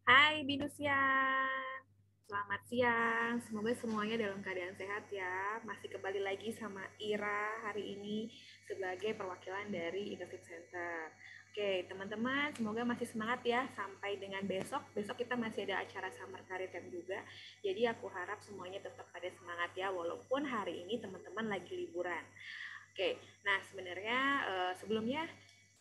Hai Binusian, selamat siang. Semoga semuanya dalam keadaan sehat ya. Masih kembali lagi sama Ira hari ini sebagai perwakilan dari Internship Center. Oke, teman-teman, semoga masih semangat ya sampai dengan besok. Besok kita masih ada acara Summer Career Camp juga. Jadi aku harap semuanya tetap pada semangat ya, walaupun hari ini teman-teman lagi liburan. Oke, nah sebenarnya sebelumnya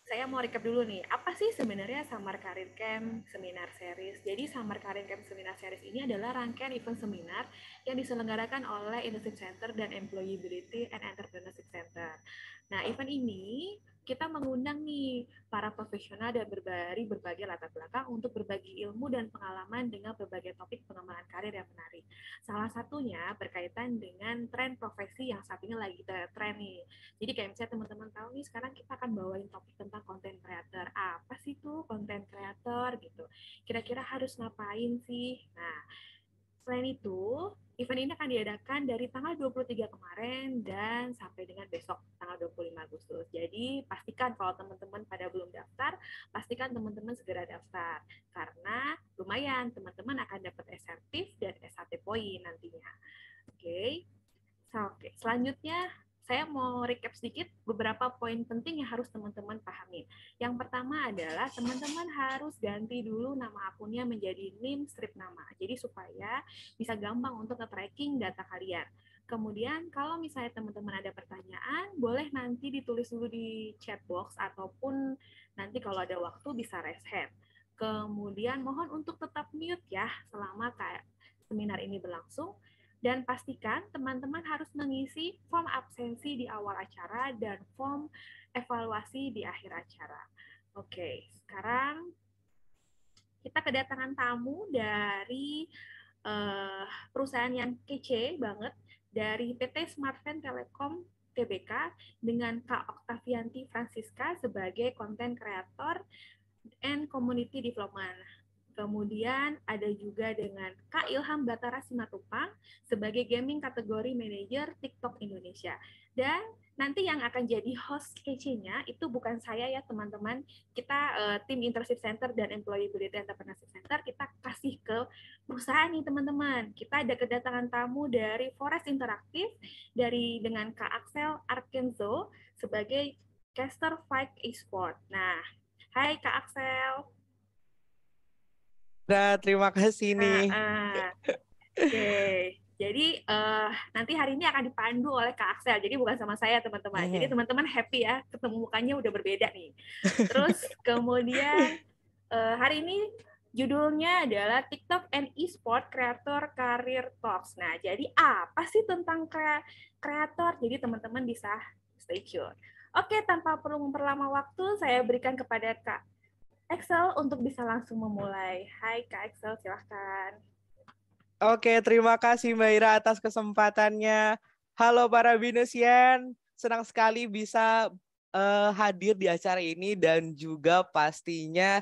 saya mau recap dulu nih, apa sih sebenarnya Summer Career Camp Seminar Series? Jadi Summer Career Camp Seminar Series ini adalah rangkaian event seminar yang diselenggarakan oleh Internship Center dan Employability and Entrepreneurship Center. Nah, event ini kita mengundang nih para profesional dan dari berbagai latar belakang untuk berbagi ilmu dan pengalaman dengan berbagai topik pengembangan karir yang menarik. Salah satunya berkaitan dengan tren profesi yang saat ini lagi tren nih. Jadi kayak misalnya teman-teman tahu nih sekarang kita akan bawain topik tentang content creator. Apa sih tuh content creator gitu? Kira-kira harus ngapain sih? Nah, selain itu, event ini akan diadakan dari tanggal 23 kemarin dan sampai dengan besok tanggal 25 Agustus. Jadi pastikan kalau teman-teman pada belum daftar, pastikan teman-teman segera daftar. Karena lumayan, teman-teman akan dapat insentif dan SAT poin nantinya. Oke. Oke, selanjutnya saya mau recap sedikit beberapa poin penting yang harus teman-teman pahami. Yang pertama adalah teman-teman harus ganti dulu nama akunnya menjadi name strip nama. Jadi supaya bisa gampang untuk nge-tracking data kalian. Kemudian kalau misalnya teman-teman ada pertanyaan, boleh nanti ditulis dulu di chat box ataupun nanti kalau ada waktu bisa raise hand. Kemudian mohon untuk tetap mute ya selama seminar ini berlangsung. Dan pastikan teman-teman harus mengisi form absensi di awal acara dan form evaluasi di akhir acara. Oke, sekarang kita kedatangan tamu dari perusahaan yang kece banget, dari PT Smartfren Telekom Tbk dengan Kak Oktavianti Francisca sebagai Content Creator and Community Development. Kemudian ada juga dengan Kak Ilham Batara Simatupang sebagai Gaming Kategori Manager TikTok Indonesia. Dan nanti yang akan jadi host kece-nya itu bukan saya ya teman-teman. Kita tim Internship Center dan Employability Entrepreneurship Center kita kasih ke perusahaan nih teman-teman. Kita ada kedatangan tamu dari Forest Interaktif dengan Kak Axel Arkenzo sebagai caster Fight Esport. Nah, hai Kak Axel. Terima kasih nih. Oke, jadi nanti hari ini akan dipandu oleh Kak Axel, jadi bukan sama saya teman-teman. Jadi teman-teman happy ya, ketemu mukanya udah berbeda nih. Terus kemudian hari ini judulnya adalah TikTok and Esport Creator Career Talks. Nah, jadi apa sih tentang kreator? Jadi teman-teman bisa stay tune. Oke, tanpa perlu memperlama waktu, saya berikan kepada Kak Excel untuk bisa langsung memulai. Hai Kak Excel, silahkan. Oke, terima kasih Mbak Ira atas kesempatannya. Halo para Binesian, senang sekali bisa hadir di acara ini dan juga pastinya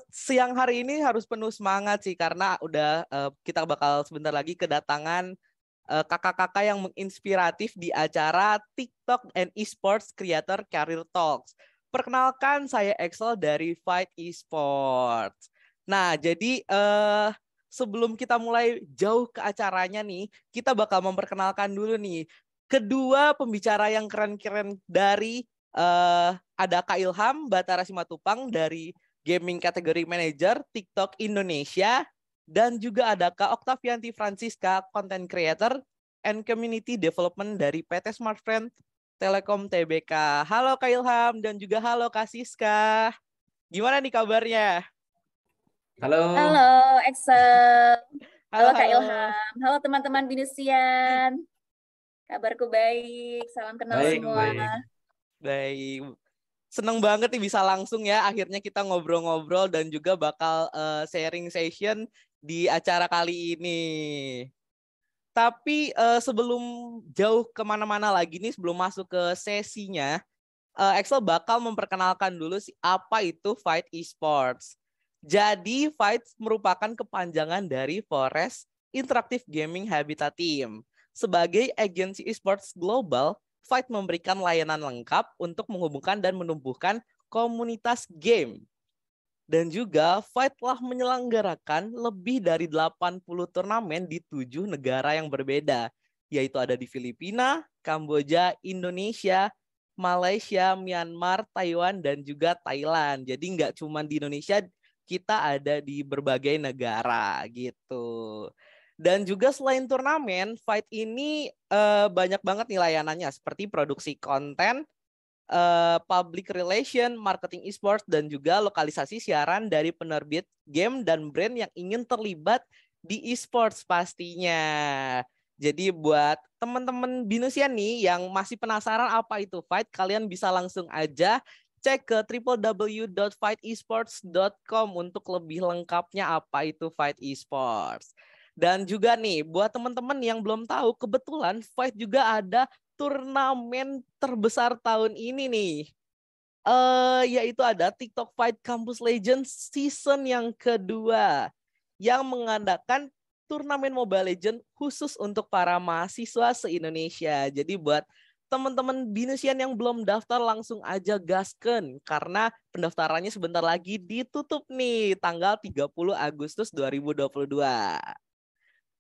siang hari ini harus penuh semangat sih karena udah kita bakal sebentar lagi kedatangan kakak-kakak yang menginspiratif di acara TikTok and Esports Creator Career Talks. Perkenalkan, saya Excel dari Fight Esports. Nah, jadi sebelum kita mulai jauh ke acaranya nih, kita bakal memperkenalkan dulu nih kedua pembicara yang keren-keren dari ada Kak Ilham Batara Simatupang dari Gaming Category Manager TikTok Indonesia, dan juga ada Kak Oktavianti Francisca, Content Creator and Community Development dari PT Smartfriend Telekom Tbk. Halo Kak Ilham dan juga halo Kak Siska. Gimana nih kabarnya? Halo, Halo, Excel. Halo, Halo, Kak halo. Ilham. Halo, teman-teman Binesian. Kabarku baik. Salam kenal baik, semua. baik. Baik. Seneng banget nih bisa langsung ya. Akhirnya kita ngobrol-ngobrol dan juga bakal sharing session di acara kali ini. Tapi sebelum jauh kemana-mana lagi nih, sebelum masuk ke sesinya, Excel bakal memperkenalkan dulu sih apa itu Fight Esports. Jadi Fight merupakan kepanjangan dari Forest Interactive Gaming Habitat Team. Sebagai agensi esports global, Fight memberikan layanan lengkap untuk menghubungkan dan menumbuhkan komunitas game. Dan juga Fight telah menyelenggarakan lebih dari 80 turnamen di 7 negara yang berbeda, yaitu ada di Filipina, Kamboja, Indonesia, Malaysia, Myanmar, Taiwan, dan juga Thailand. Jadi nggak cuma di Indonesia, kita ada di berbagai negara gitu. Dan juga selain turnamen, Fight ini banyak banget nih layanannya seperti produksi konten, public relation, marketing esports, dan juga lokalisasi siaran dari penerbit game dan brand yang ingin terlibat di esports pastinya. Jadi buat teman-teman Binesian nih yang masih penasaran apa itu Fight, kalian bisa langsung aja cek ke www.fightesports.com untuk lebih lengkapnya apa itu Fight Esports. Dan juga nih buat teman-teman yang belum tahu, kebetulan Fight juga ada turnamen terbesar tahun ini nih. Yaitu ada TikTok Fight Campus Legends season yang kedua yang mengadakan turnamen Mobile Legends khusus untuk para mahasiswa se-Indonesia. Jadi buat teman-teman Binesian yang belum daftar langsung aja gasken karena pendaftarannya sebentar lagi ditutup nih tanggal 30 Agustus 2022.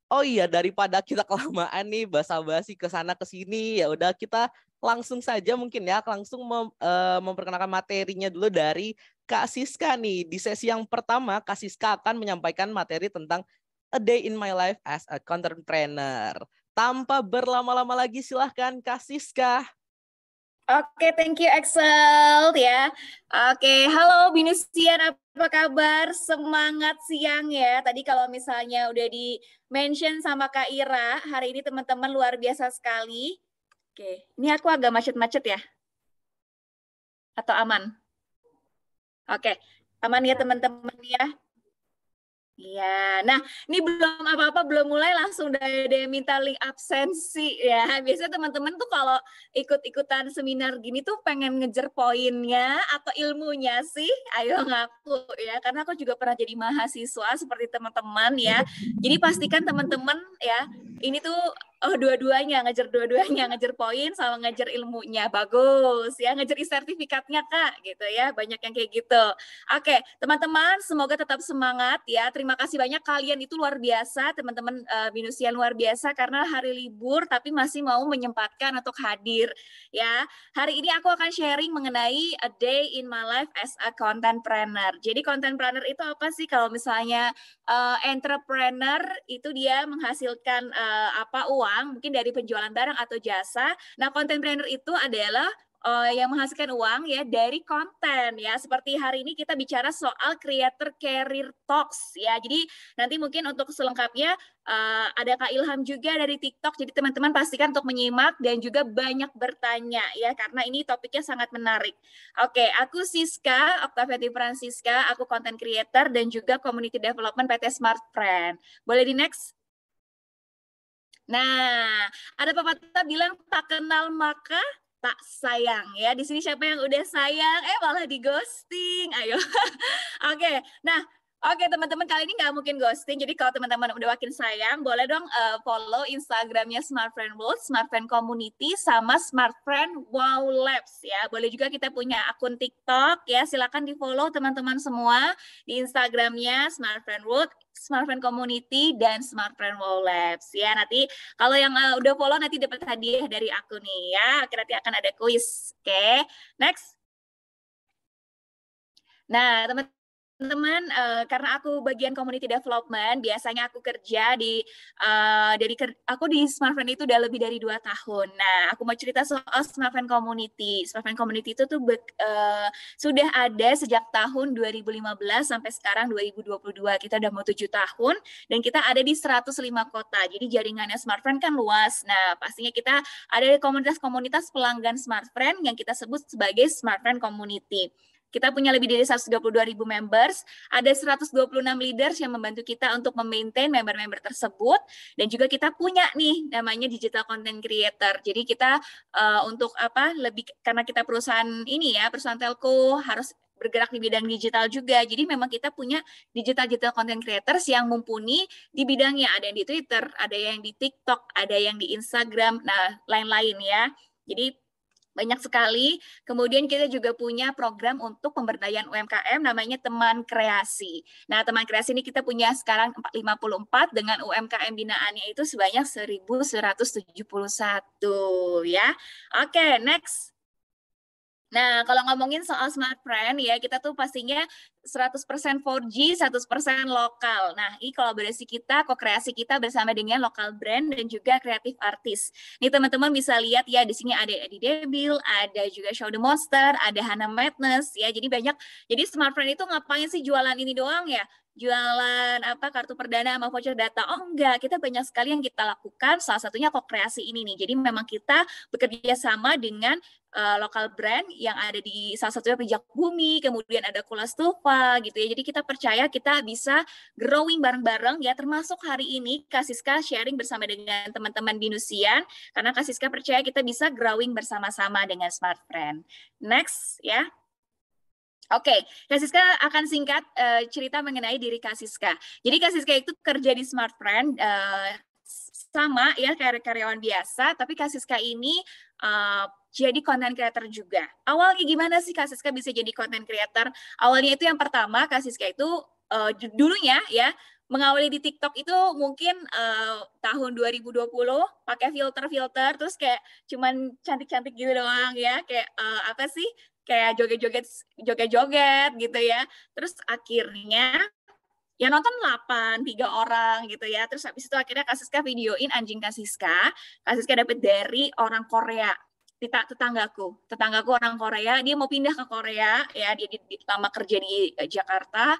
Oh iya, daripada kita kelamaan nih basa-basi ke sana ke sini, ya udah kita langsung saja mungkin ya langsung memperkenalkan materinya dulu dari Kak Siska nih. Di sesi yang pertama, Kak Siska akan menyampaikan materi tentang A Day in My Life as a Content Planner. Tanpa berlama-lama lagi, silahkan Kak Siska. Oke, thank you, Excel ya. Oke, halo Binesian, apa kabar? Semangat siang ya. Tadi kalau misalnya udah di-mention sama Kak Ira, hari ini teman-teman luar biasa sekali. Oke, ini aku agak macet-macet ya? Atau aman? Oke, aman ya teman-teman ya? Iya, nah ini belum apa-apa, belum mulai langsung udah ada yang minta link absensi ya. Biasanya teman-teman tuh kalau ikut-ikutan seminar gini tuh pengen ngejar poinnya atau ilmunya sih, ayo ngaku ya. Karena aku juga pernah jadi mahasiswa seperti teman-teman ya. Jadi pastikan teman-teman ya, ini tuh dua-duanya, ngejar poin sama ngejar ilmunya. Bagus ya, ngejar sertifikatnya Kak gitu ya. Banyak yang kayak gitu. Oke, teman-teman, semoga tetap semangat ya. Terima kasih banyak, kalian itu luar biasa, teman-teman Binusian luar biasa karena hari libur tapi masih mau menyempatkan untuk hadir ya. Hari ini aku akan sharing mengenai a day in my life as a content planner. Jadi content planner itu apa sih? Kalau misalnya entrepreneur itu dia menghasilkan uang mungkin dari penjualan barang atau jasa. Nah, content planner itu adalah yang menghasilkan uang ya dari konten ya. Seperti hari ini kita bicara soal Creator Career Talks ya. Jadi nanti mungkin untuk selengkapnya ada Kak Ilham juga dari TikTok. Jadi teman-teman pastikan untuk menyimak dan juga banyak bertanya ya karena ini topiknya sangat menarik. Oke, aku Siska, Octaviati Francisca, aku content creator dan juga community development PT Smart Friend. Boleh di next? Nah, ada pepatah bilang tak kenal maka tak sayang ya. Di sini siapa yang udah sayang? Malah di ghosting. Ayo. Oke. Nah, oke teman-teman, kali ini nggak mungkin ghosting. Jadi kalau teman-teman udah makin sayang, boleh dong follow Instagramnya Smart Friend World, Smart Friend Community, sama Smart Friend Wow Labs ya. Boleh juga kita punya akun TikTok ya. Silakan di follow teman-teman semua di Instagramnya Smart Friend World, Smart Friend Community, dan Smart Friend Wow Labs ya. Nanti kalau yang udah follow nanti dapat hadiah dari aku nih ya. Nanti akan ada kuis. Oke, next. Nah, teman-teman, karena aku bagian community development, biasanya aku kerja di aku di Smart Friend itu udah lebih dari 2 tahun. Nah, aku mau cerita soal Smart Friend Community. Smart Friend Community itu tuh sudah ada sejak tahun 2015 sampai sekarang 2022. Kita udah mau 7 tahun dan kita ada di 105 kota. Jadi jaringannya Smart Friend kan luas. Nah, pastinya kita ada komunitas-komunitas pelanggan Smart Friend yang kita sebut sebagai Smart Friend Community. Kita punya lebih dari 132.000 members, ada 126 leaders yang membantu kita untuk memaintain member-member tersebut, dan juga kita punya nih namanya digital content creator. Jadi kita untuk lebih karena kita perusahaan ini ya, perusahaan telco harus bergerak di bidang digital juga. Jadi memang kita punya digital content creators yang mumpuni di bidangnya. Ada yang di Twitter, ada yang di TikTok, ada yang di Instagram, nah lain-lain ya. Jadi banyak sekali. Kemudian kita juga punya program untuk pemberdayaan UMKM namanya Teman Kreasi. Nah, Teman Kreasi ini kita punya sekarang 54 dengan UMKM binaannya itu sebanyak 1.171 ya. Oke, next. Nah, kalau ngomongin soal Smart Friend ya, kita tuh pastinya 100% 4G, 100% lokal. Nah, ini kolaborasi kita, ko-kreasi kita bersama dengan lokal brand dan juga kreatif artis. Nih teman-teman bisa lihat ya, di sini ada Edi Debil, ada juga Show the Monster, ada Hannah Madness ya. Jadi banyak. Jadi Smart Friend itu ngapain sih jualan ini doang ya? Jualan kartu perdana sama voucher data? Oh enggak, kita banyak sekali yang kita lakukan. Salah satunya ko-kreasi ini nih. Jadi memang kita bekerja sama dengan lokal brand yang ada di salah satunya Pijak Bumi, kemudian ada Kula Stupa gitu ya. Jadi kita percaya kita bisa growing bareng-bareng ya, termasuk hari ini Kak Siska sharing bersama dengan teman-teman Binusian, karena Kak Siska percaya kita bisa growing bersama-sama dengan Smart Friend. Next ya. Oke, Kak Siska akan singkat cerita mengenai diri Kak Siska. Jadi Kak Siska itu kerja di Smart Friend sama ya kayak karyawan biasa, tapi Kak Siska ini jadi content creator juga. Awalnya gimana sih Kak Siska bisa jadi content creator? Awalnya itu yang pertama Kak Siska itu dulunya ya mengawali di TikTok itu mungkin tahun 2020 pakai filter terus cuman cantik-cantik gitu doang ya, kayak kayak joget-joget gitu ya. Terus akhirnya ya nonton 3 orang gitu ya. Terus habis itu akhirnya Kak Siska videoin anjing Kak Siska dapet dari orang Korea. Tetanggaku orang Korea, dia mau pindah ke Korea ya, dia lama kerja di Jakarta,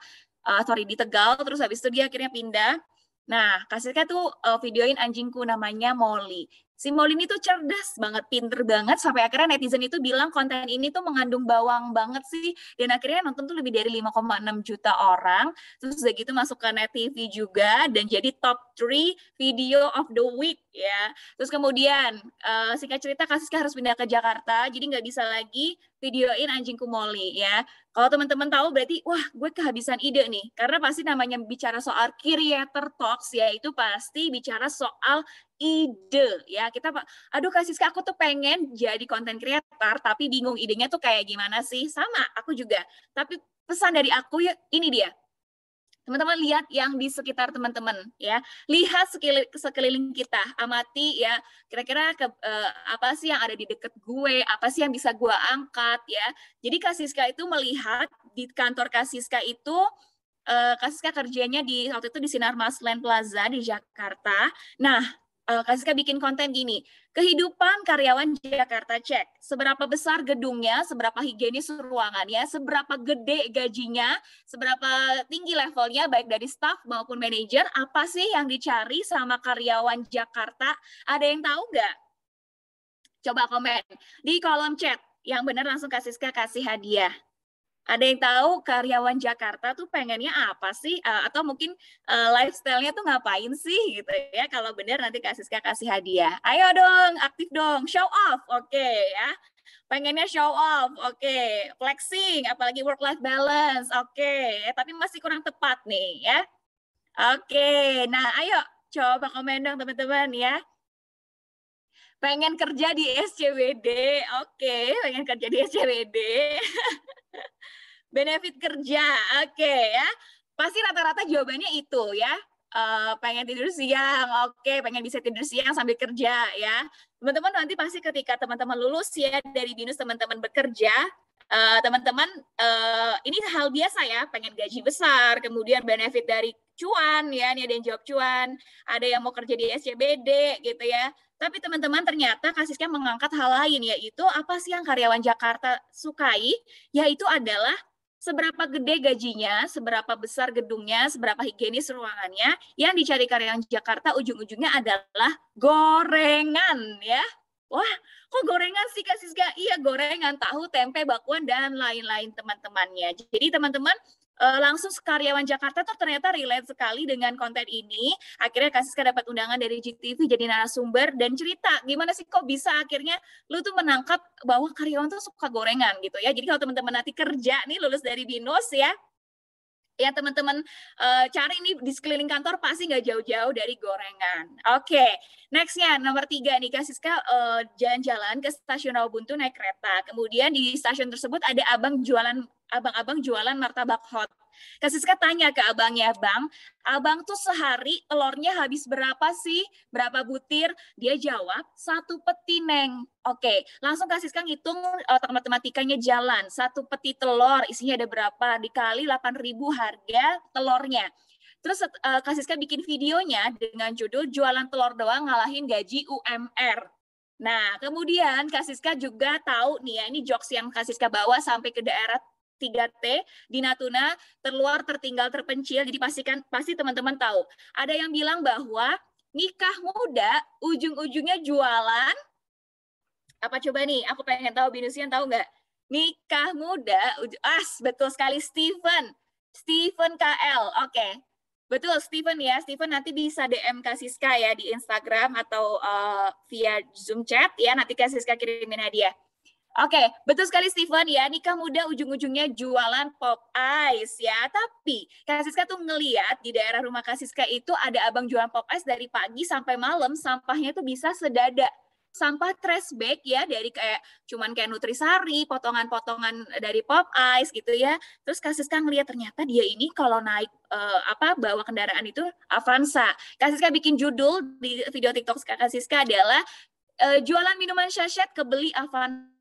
di Tegal, terus habis itu dia akhirnya pindah. Nah, Kak Siska tuh videoin anjingku namanya Molly. Si Molly ini tuh cerdas banget, pinter banget, sampai akhirnya netizen itu bilang konten ini tuh mengandung bawang banget sih, dan akhirnya nonton tuh lebih dari 5,6 juta orang, terus udah gitu masuk ke Net TV juga, dan jadi top 3 video of the week ya. Terus kemudian, singkat cerita Kak Siska harus pindah ke Jakarta, jadi nggak bisa lagi videoin anjingku Molly ya. Kalau teman-teman tahu berarti, wah gue kehabisan ide nih, karena pasti namanya bicara soal creator talks ya, itu pasti bicara soal ide ya. Aduh Kak Siska, aku tuh pengen jadi content creator tapi bingung idenya tuh kayak gimana sih. Sama aku juga, tapi pesan dari aku ya ini dia, teman-teman lihat yang di sekitar teman-teman ya, lihat sekeliling kita, amati ya, kira-kira apa sih yang ada di dekat gue, apa sih yang bisa gue angkat ya. Jadi Kak Siska itu melihat di kantor Kak Siska itu, Kak Siska kerjanya waktu itu di Sinar Mas Land Plaza di Jakarta. Nah, Kak Siska bikin konten gini, kehidupan karyawan Jakarta cek, seberapa besar gedungnya, seberapa higienis ruangannya, seberapa gede gajinya, seberapa tinggi levelnya baik dari staff maupun manajer, apa sih yang dicari sama karyawan Jakarta? Ada yang tahu nggak? Coba komen di kolom chat, yang benar langsung Kak Siska kasih hadiah. Ada yang tahu karyawan Jakarta tuh pengennya apa sih? Atau mungkin lifestyle-nya tuh ngapain sih gitu ya? Kalau benar nanti Kak Siska kasih hadiah. Ayo dong, aktif dong, show off, oke ya. Pengennya show off, oke. Flexing, apalagi work-life balance, oke. Tapi masih kurang tepat nih ya. Oke, nah ayo coba komen dong teman-teman ya. Pengen kerja di SCBD, oke. Pengen kerja di SCBD. Benefit kerja, oke ya. Pasti rata-rata jawabannya itu ya. Pengen tidur siang, oke. Pengen bisa tidur siang sambil kerja ya. Teman-teman nanti pasti ketika teman-teman lulus ya dari BINUS teman-teman bekerja, teman-teman ini hal biasa ya. Pengen gaji besar, kemudian benefit dari cuan ya. Ini ada yang jawab cuan, ada yang mau kerja di SCBD gitu ya. Tapi teman-teman ternyata Kak Siska mengangkat hal lain, yaitu apa sih yang karyawan Jakarta sukai, yaitu adalah seberapa gede gajinya, seberapa besar gedungnya, seberapa higienis ruangannya. Yang dicari karyawan Jakarta ujung-ujungnya adalah gorengan ya. Wah, kok gorengan sih Kak Siska? Iya, gorengan, tahu, tempe, bakwan, dan lain-lain teman-temannya. Jadi teman-teman langsung karyawan Jakarta tuh ternyata relate sekali dengan konten ini. Akhirnya Kak Siska dapat undangan dari GTV jadi narasumber dan cerita gimana sih kok bisa akhirnya lu tuh menangkap bahwa karyawan tuh suka gorengan gitu ya. Jadi kalau teman-teman nanti kerja nih lulus dari BINUS ya teman-teman cari nih di sekeliling kantor pasti nggak jauh-jauh dari gorengan. Oke, nextnya nomor 3 nih Kak Siska jalan-jalan ke stasiun Rawabuntu naik kereta. Kemudian di stasiun tersebut ada abang-abang jualan martabak hot. Kak Siska tanya ke abangnya, abang tuh sehari telurnya habis berapa sih? Berapa butir? Dia jawab, 1 peti neng. Oke, langsung Kak Siska ngitung otak matematikanya jalan. 1 peti telur isinya ada berapa? Dikali 8.000 harga telurnya. Terus Kak Siska bikin videonya dengan judul jualan telur doang ngalahin gaji UMR. Nah, kemudian Kak Siska juga tahu nih ya, ini jokes yang Kak Siska bawa sampai ke daerah 3T di Natuna, terluar, tertinggal, terpencil. Jadi pasti teman-teman tahu. Ada yang bilang bahwa nikah muda ujung-ujungnya jualan. Apa coba nih? Aku pengen tahu, Binusian tahu nggak? Nikah muda, betul sekali Steven KL. Oke. Betul, Steven ya. Steven nanti bisa DM Kak Siska ya di Instagram atau via Zoom chat ya. Nanti Kak Siska kirimin hadiah. Oke, betul sekali Steven ya. Nikah muda ujung-ujungnya jualan pop ice ya. Tapi Kak Siska tuh ngeliat di daerah rumah Kak Siska itu ada abang jualan pop ice dari pagi sampai malam. Sampahnya tuh bisa sedada. Sampah trash bag ya dari cuman kayak Nutrisari, potongan-potongan dari pop ice gitu ya. Terus Kak Siska ngeliat ternyata dia ini kalau naik bawa kendaraan itu Avanza. Kak Siska bikin judul di video TikTok Kak Siska adalah jualan minuman sachet kebeli Avanza.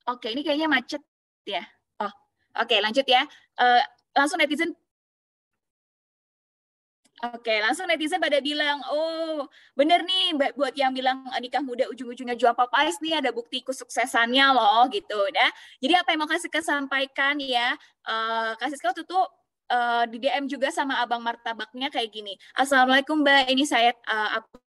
Oke, ini kayaknya macet ya. Oh, oke, lanjut ya. Langsung netizen. Oke, langsung netizen pada bilang, oh bener nih buat yang bilang nikah muda ujung-ujungnya jual pop ice nih ada bukti kesuksesannya loh gitu. Nah, jadi apa yang mau kasih kesampaikan ya, kasih sekali tuh di DM juga sama abang martabaknya kayak gini. Assalamualaikum Mbak, ini saya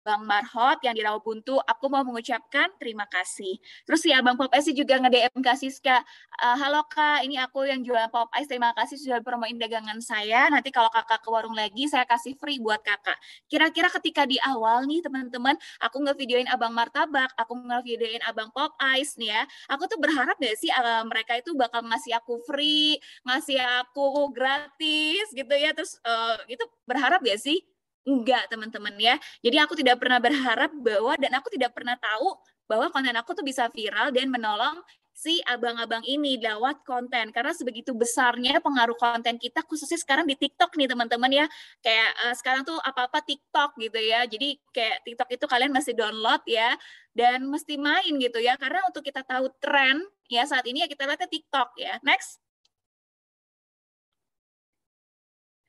Abang Marhot yang di Rawabuntu. Aku mau mengucapkan terima kasih. Terus si abang pop ice juga nge-DM Kak Siska. Halo Kak, ini aku yang jual pop ice. Terima kasih sudah promoin dagangan saya. Nanti kalau kakak ke warung lagi, saya kasih free buat kakak. Kira-kira ketika di awal nih teman-teman, aku nge-videoin abang martabak, aku nge-videoin abang pop ice nih ya. Aku tuh berharap gak sih mereka itu bakal ngasih aku free, ngasih aku gratis gitu ya. Terus itu berharap gak sih? Enggak teman-teman ya. Jadi aku tidak pernah berharap bahwa dan aku tidak pernah tahu bahwa konten aku tuh bisa viral dan menolong si abang-abang ini lewat konten. Karena sebegitu besarnya pengaruh konten kita khususnya sekarang di TikTok nih teman-teman ya. Kayak sekarang tuh apa-apa TikTok gitu ya. Jadi kayak TikTok itu kalian mesti download ya dan mesti main gitu ya. Karena untuk kita tahu tren ya saat ini ya kita lihatnya TikTok ya. Next.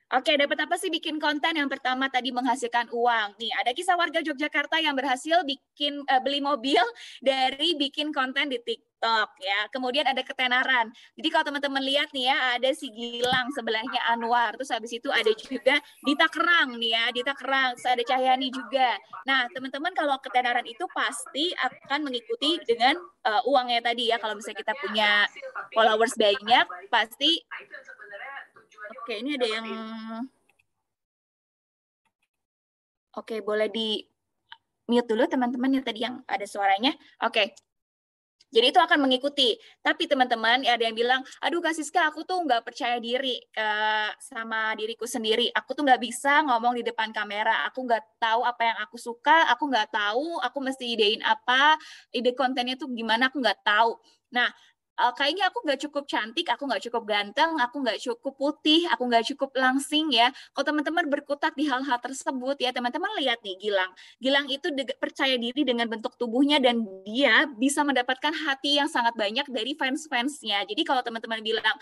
Oke, dapat apa sih bikin konten? Yang pertama tadi menghasilkan uang. Nih, ada kisah warga Yogyakarta yang berhasil bikin beli mobil dari bikin konten di TikTok ya. Kemudian ada ketenaran. Jadi kalau teman-teman lihat nih ya, ada si Gilang sebelahnya Anwar. Terus habis itu ada juga Dita Kerang nih ya, Dita Kerang. Terus ada Cahyani juga. Nah, teman-teman kalau ketenaran itu pasti akan mengikuti dengan uangnya tadi ya. Kalau misalnya kita punya followers banyak, pasti. Oke, ini ada yang... Oke, boleh di mute dulu teman-teman yang tadi yang ada suaranya. Oke. Jadi itu akan mengikuti. Tapi teman-teman, ada yang bilang, aduh Kak Siska, aku tuh nggak percaya diri sama diriku sendiri. Aku tuh nggak bisa ngomong di depan kamera. Aku nggak tahu apa yang aku suka. Aku nggak tahu aku mesti idein apa. Ide kontennya tuh gimana, aku nggak tahu. Nah, kayaknya aku nggak cukup cantik, aku nggak cukup ganteng, aku nggak cukup putih, aku nggak cukup langsing ya. Kalau teman-teman berkutat di hal-hal tersebut ya, teman-teman lihat nih Gilang. Gilang itu percaya diri dengan bentuk tubuhnya dan dia bisa mendapatkan hati yang sangat banyak dari fans-fansnya. Jadi kalau teman-teman bilang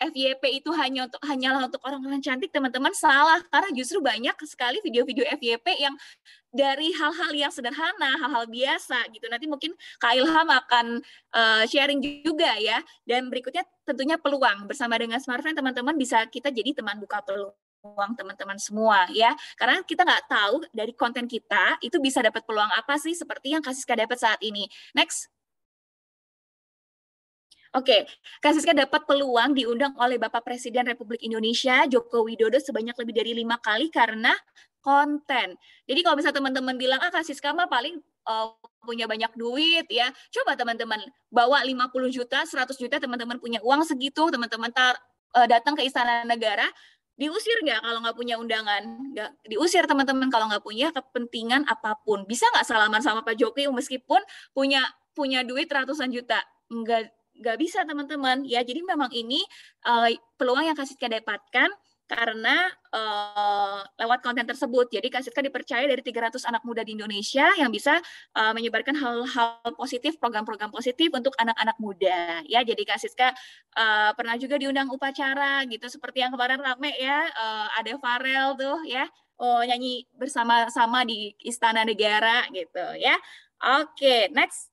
FYP itu hanyalah untuk orang-orang cantik, teman-teman salah. Karena justru banyak sekali video-video FYP yang dari hal-hal yang sederhana, hal-hal biasa gitu. Nanti mungkin Kak Ilham akan sharing juga ya. Dan berikutnya tentunya peluang. Bersama dengan Smartfriend teman-teman bisa kita jadi teman buka peluang teman-teman semua ya. Karena kita nggak tahu dari konten kita itu bisa dapat peluang apa sih seperti yang Kak Siska dapat saat ini. Next. Oke, Kak Siska dapat peluang diundang oleh Bapak Presiden Republik Indonesia Joko Widodo sebanyak lebih dari 5 kali karena konten. Jadi kalau misalnya teman-teman bilang, Kak Siska mah paling punya banyak duit ya. Coba teman-teman bawa 50 juta, 100 juta, teman-teman punya uang segitu, teman-teman datang ke Istana Negara, diusir nggak kalau nggak punya undangan? Nggak diusir teman-teman kalau nggak punya kepentingan apapun. Bisa nggak salaman sama Pak Jokowi meskipun punya duit ratusan juta? Nggak bisa teman-teman ya. Jadi memang ini peluang yang Kak Siska dapatkan karena lewat konten tersebut. Jadi Kak Siska dipercaya dari 300 anak muda di Indonesia yang bisa menyebarkan hal-hal positif, program-program positif untuk anak-anak muda. Ya, jadi Kak Siska pernah juga diundang upacara gitu seperti yang kemarin rame ya, ada Farel tuh ya, nyanyi bersama-sama di Istana Negara gitu ya. Oke, next.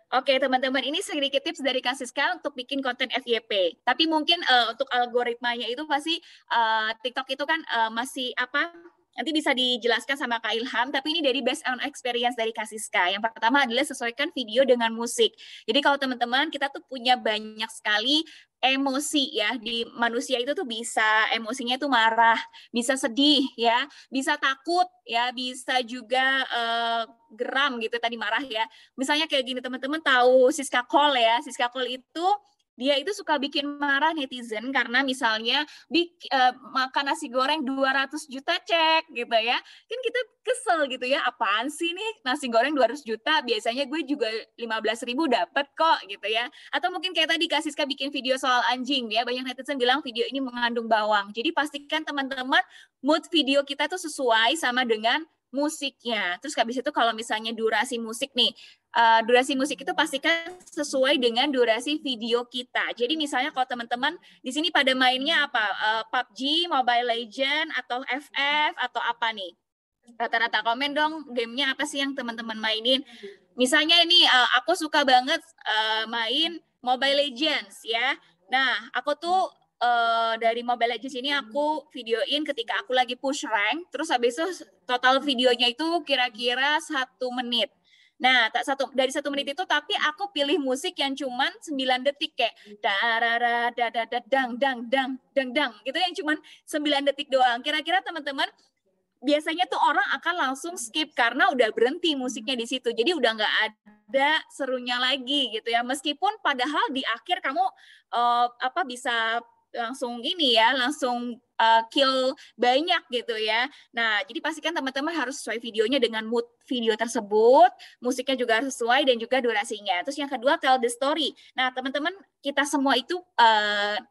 Oke, teman-teman, ini sedikit tips dari Kak Siska untuk bikin konten FYP. Tapi mungkin untuk algoritmanya itu pasti TikTok itu kan masih apa? Nanti bisa dijelaskan sama Kak Ilham, tapi ini dari based on experience dari Kak Siska. Yang pertama adalah sesuaikan video dengan musik. Jadi kalau teman-teman, kita tuh punya banyak sekali emosi ya. Di manusia itu tuh bisa emosinya tuh marah, bisa sedih ya, bisa takut ya, bisa juga geram gitu tadi marah ya. Misalnya kayak gini, teman-teman tahu Siska Kol ya. Siska Kol itu dia itu suka bikin marah netizen karena misalnya makan nasi goreng 200 juta cek gitu ya. Kan kita kesel gitu ya, apaan sih nih nasi goreng 200 juta, biasanya gue juga 15.000 dapat kok gitu ya. Atau mungkin kayak tadi Kak Siska bikin video soal anjing ya, banyak netizen bilang video ini mengandung bawang. Jadi pastikan teman-teman mood video kita tuh sesuai sama dengan musiknya. Terus habis itu kalau misalnya durasi musik nih, durasi musik itu pastikan sesuai dengan durasi video kita. Jadi misalnya kalau teman-teman di sini pada mainnya apa? PUBG, Mobile Legend, atau FF, atau apa nih? Rata-rata komen dong, gamenya apa sih yang teman-teman mainin? Misalnya ini aku suka banget main Mobile Legends ya. Nah, aku tuh dari Mobile Legends ini aku videoin ketika aku lagi push rank, terus habis itu total videonya itu kira-kira 1 menit. Nah, dari 1 menit itu tapi aku pilih musik yang cuman 9 detik kayak darara dang dang dang dang dang gitu, yang cuman 9 detik doang. Kira-kira teman-teman biasanya tuh orang akan langsung skip karena udah berhenti musiknya di situ. Jadi udah nggak ada serunya lagi gitu ya. Meskipun padahal di akhir kamu bisa langsung ini ya, langsung kill banyak gitu ya. Nah, jadi pastikan teman-teman harus sesuai videonya dengan mood video tersebut, musiknya juga harus sesuai dan juga durasinya. Terus yang kedua, tell the story. Nah, teman-teman, kita semua itu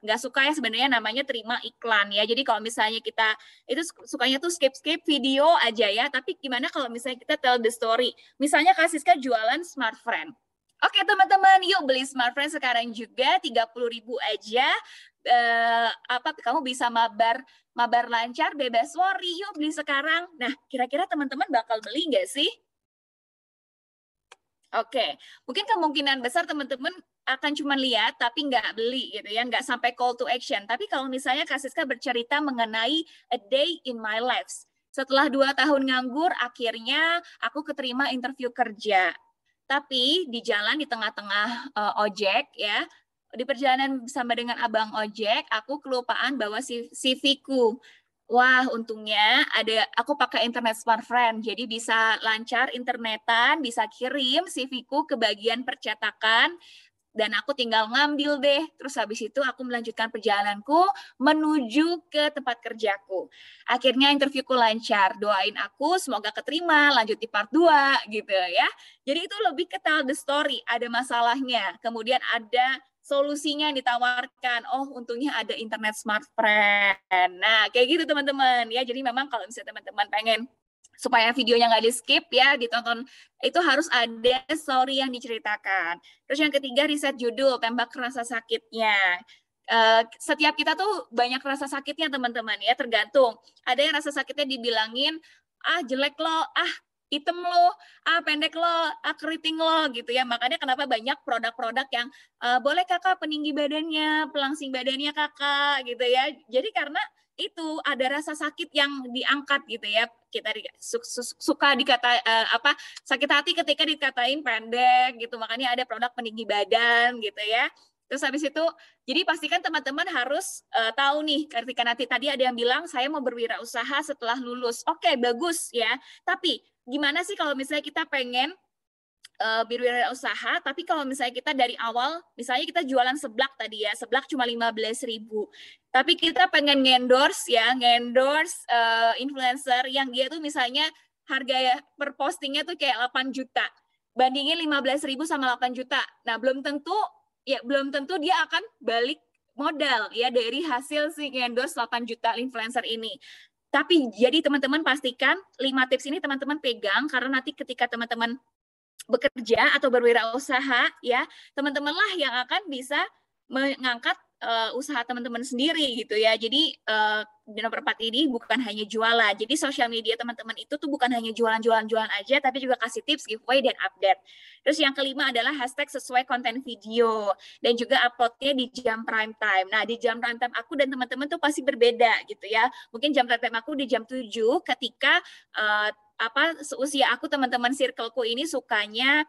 nggak suka ya sebenarnya namanya terima iklan ya. Jadi kalau misalnya kita itu sukanya tuh skip video aja ya, tapi gimana kalau misalnya kita tell the story? Misalnya Kak Siska jualan Smartfriend. Oke teman-teman, yuk beli Smartfriend sekarang juga 30.000 aja. kamu bisa mabar lancar, bebas worry, yuk beli sekarang. Nah, kira-kira teman-teman bakal beli nggak sih? Oke, mungkin kemungkinan besar teman-teman akan cuma lihat tapi nggak beli gitu ya, nggak sampai call to action. Tapi kalau misalnya Kak Siska bercerita mengenai a day in my life. Setelah 2 tahun nganggur, akhirnya aku keterima interview kerja. Tapi di jalan di tengah-tengah ojek ya, di perjalanan bersama dengan abang ojek, aku kelupaan bawa CV-ku. Wah, untungnya aku pakai internet smartfriend, jadi bisa lancar internetan, bisa kirim CV-ku ke bagian percetakan, dan aku tinggal ngambil deh. Terus habis itu aku melanjutkan perjalananku menuju ke tempat kerjaku. Akhirnya interviewku lancar. Doain aku semoga keterima, lanjut di part 2 gitu ya. Jadi itu lebih ke tell the story, ada masalahnya. Kemudian ada solusinya yang ditawarkan. Oh, untungnya ada internet smartfriend. Nah, kayak gitu teman-teman ya. Jadi memang kalau misalnya teman-teman pengen supaya videonya nggak di skip ya, ditonton, itu harus ada story yang diceritakan. Terus yang ketiga, riset judul, tembak rasa sakitnya. Setiap kita tuh banyak rasa sakitnya teman-teman ya, tergantung. Ada yang rasa sakitnya dibilangin, jelek lo, hitam lo, pendek lo, keriting lo gitu ya. Makanya kenapa banyak produk-produk yang boleh kakak peninggi badannya, pelangsing badannya kakak gitu ya. Jadi karena itu ada rasa sakit yang diangkat gitu ya. Kita suka dikata sakit hati ketika dikatain pendek gitu. Makanya ada produk peninggi badan gitu ya. Terus habis itu, jadi pastikan teman-teman harus tahu nih, ketika nanti tadi ada yang bilang saya mau berwirausaha setelah lulus. Oke, bagus ya. Tapi gimana sih kalau misalnya kita pengen berwirausaha, tapi kalau misalnya kita dari awal, misalnya kita jualan seblak tadi ya, seblak cuma 15.000, tapi kita pengen ngendorse influencer yang dia tuh misalnya harga per postingnya tuh kayak 8 juta, bandingin 15.000 sama 8 juta, nah belum tentu dia akan balik modal ya dari hasil si ngendorse 8 juta influencer ini. Tapi jadi teman-teman pastikan 5 tips ini teman-teman pegang, karena nanti ketika teman-teman bekerja atau berwirausaha ya, teman-teman lah yang akan bisa mengangkat usaha teman-teman sendiri gitu ya. Jadi di nomor 4 ini bukan hanya jualan. Jadi sosial media teman-teman itu tuh bukan hanya jualan aja, tapi juga kasih tips, giveaway, dan update. Terus yang kelima adalah hashtag sesuai konten video, dan juga uploadnya di jam prime time. Nah, di jam prime time aku dan teman-teman tuh pasti berbeda gitu ya. Mungkin jam prime time aku di jam 7 ketika seusia aku, teman-teman circleku ini sukanya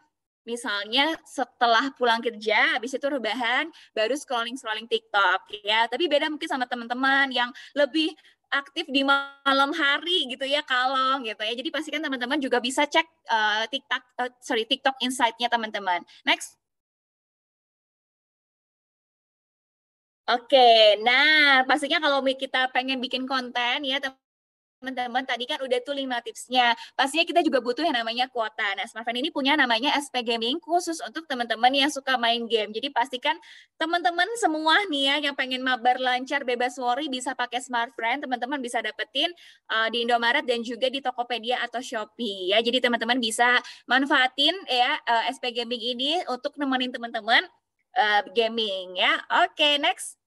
misalnya setelah pulang kerja, habis itu rebahan, baru scrolling TikTok ya. Tapi beda mungkin sama teman-teman yang lebih aktif di malam hari gitu ya, kalong gitu ya. Jadi pastikan teman-teman juga bisa cek TikTok Insight-nya teman-teman. Next. Oke, nah pastinya kalau kita pengen bikin konten ya teman-teman, tadi kan udah tuh 5 tipsnya. Pastinya kita juga butuh yang namanya kuota. Nah, Smartfriend ini punya namanya SP Gaming khusus untuk teman-teman yang suka main game. Jadi pastikan teman-teman semua nih ya yang pengen mabar lancar bebas worry bisa pakai Smartfriend. Teman-teman bisa dapetin di Indomaret dan juga di Tokopedia atau Shopee ya. Jadi teman-teman bisa manfaatin ya SP Gaming ini untuk nemenin teman-teman gaming ya. Oke, next.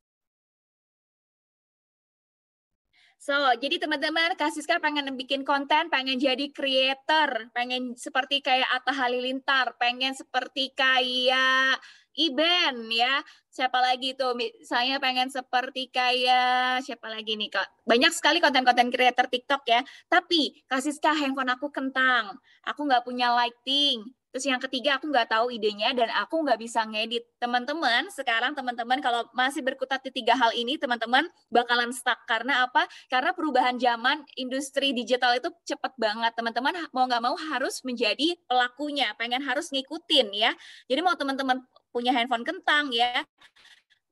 So, jadi teman-teman, Kak Siska pengen bikin konten, pengen jadi creator, pengen seperti kayak Atta Halilintar, pengen seperti kayak Iben ya. Siapa lagi tuh? Saya pengen seperti kayak siapa lagi nih, Kak? Banyak sekali konten-konten creator TikTok ya. Tapi Kak Siska, handphone aku kentang. Aku nggak punya lighting. Terus yang ketiga, aku nggak tahu idenya dan aku nggak bisa ngedit. Teman-teman, sekarang teman-teman kalau masih berkutat di 3 hal ini, teman-teman bakalan stuck. Karena apa? Karena perubahan zaman industri digital itu cepat banget. Teman-teman mau nggak mau harus menjadi pelakunya, pengen harus ngikutin ya. Jadi mau teman-teman punya handphone kentang ya,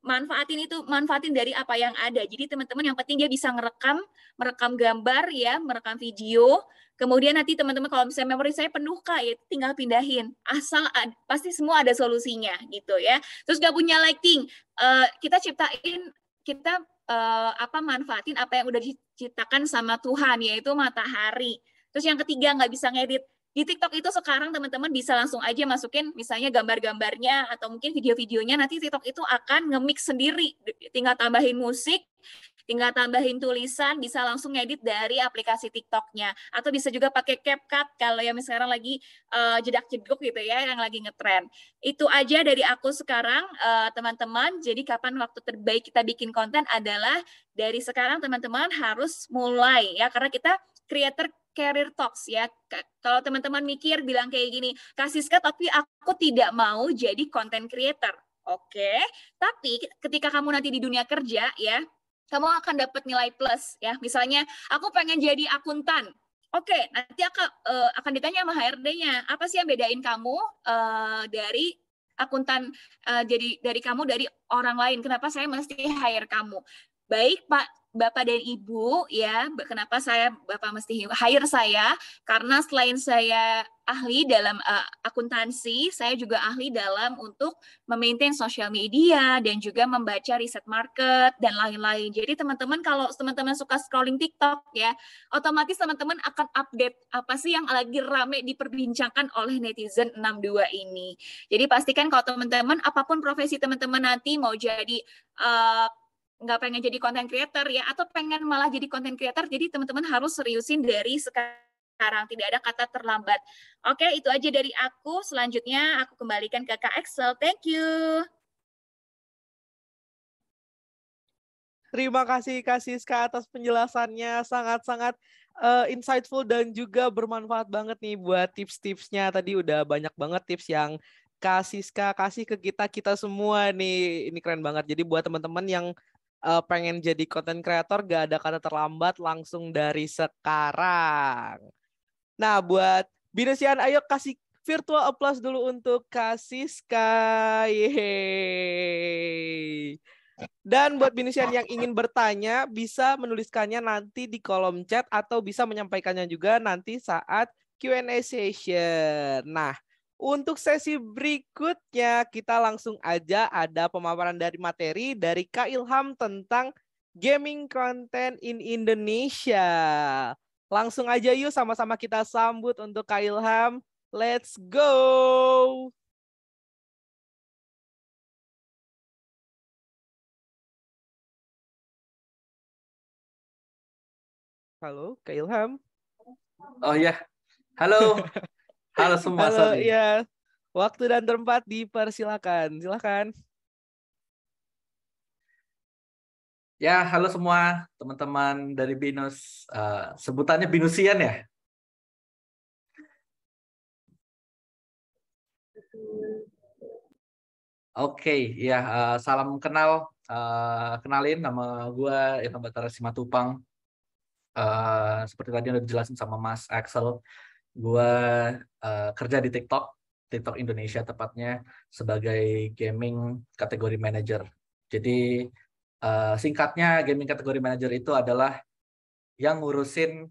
manfaatin dari apa yang ada. Jadi teman-teman yang penting dia bisa merekam gambar ya, merekam video. Kemudian nanti teman-teman kalau misalnya memori saya penuh Kak, ya tinggal pindahin. Pasti semua ada solusinya gitu ya. Terus gak punya lighting, kita manfaatin apa yang udah diciptakan sama Tuhan, yaitu matahari. Terus yang ketiga nggak bisa ngedit, Di TikTok itu sekarang teman-teman bisa langsung aja masukin misalnya gambar-gambarnya atau mungkin video-videonya, nanti TikTok itu akan nge-mix sendiri. Tinggal tambahin musik, tinggal tambahin tulisan, bisa langsung ngedit dari aplikasi TikToknya. Atau bisa juga pakai CapCut kalau yang sekarang lagi jedak-jeduk gitu ya, yang lagi ngetren. Itu aja dari aku sekarang, teman-teman. Jadi kapan waktu terbaik kita bikin konten adalah dari sekarang teman-teman harus mulai ya, karena kita creator career talks ya. Kalau teman-teman mikir bilang kayak gini, Kak Siska tapi aku tidak mau jadi content creator. Oke, tapi ketika kamu nanti di dunia kerja ya, kamu akan dapat nilai plus ya. Misalnya aku pengen jadi akuntan. Oke, nanti akan ditanya sama HRD-nya, apa sih yang bedain kamu dari akuntan, jadi dari kamu dari orang lain? Kenapa saya mesti hire kamu? Baik Pak Bapak dan Ibu ya, kenapa Bapak mesti hire saya? Karena selain saya ahli dalam akuntansi, saya juga ahli dalam untuk memaintain sosial media dan juga membaca riset market dan lain-lain. Jadi teman-teman kalau teman-teman suka scrolling TikTok ya, otomatis teman-teman akan update apa sih yang lagi rame diperbincangkan oleh netizen 62 ini. Jadi pastikan kalau teman-teman apapun profesi teman-teman nanti mau jadi nggak pengen jadi content creator ya, atau pengen malah jadi content creator, jadi teman-teman harus seriusin dari sekarang, tidak ada kata terlambat. Oke, itu aja dari aku. Selanjutnya aku kembalikan ke Kak Excel. Thank you. Terima kasih Kak Siska atas penjelasannya, sangat-sangat insightful dan juga bermanfaat banget nih buat tips-tipsnya. Tadi udah banyak banget tips yang Kak Siska kasih ke kita semua nih. Ini keren banget. Jadi buat teman-teman yang pengen jadi content creator, gak ada kata terlambat, langsung dari sekarang. Nah, buat Binesian, ayo kasih virtual applause dulu untuk Kak Siska. Yeay. Dan buat Binesian yang ingin bertanya, bisa menuliskannya nanti di kolom chat atau bisa menyampaikannya juga nanti saat Q&A session. Nah, untuk sesi berikutnya kita langsung aja ada pemaparan dari materi dari Kak Ilham tentang gaming content in Indonesia. Langsung aja yuk sama-sama kita sambut untuk Kak Ilham. Let's go! Halo, Kak Ilham. Oh ya, halo, halo semua. Halo, Sorry. ya. Waktu dan tempat dipersilakan. Silakan. Ya, halo semua teman-teman dari Binus. Sebutannya Binusian ya. Oke, ya, salam kenal. Kenalin nama gue Irfan Batara Simatupang. Seperti tadi udah dijelasin sama Mas Axel, gue kerja di TikTok, TikTok Indonesia tepatnya sebagai gaming kategori manager. Jadi singkatnya gaming kategori manager itu adalah yang ngurusin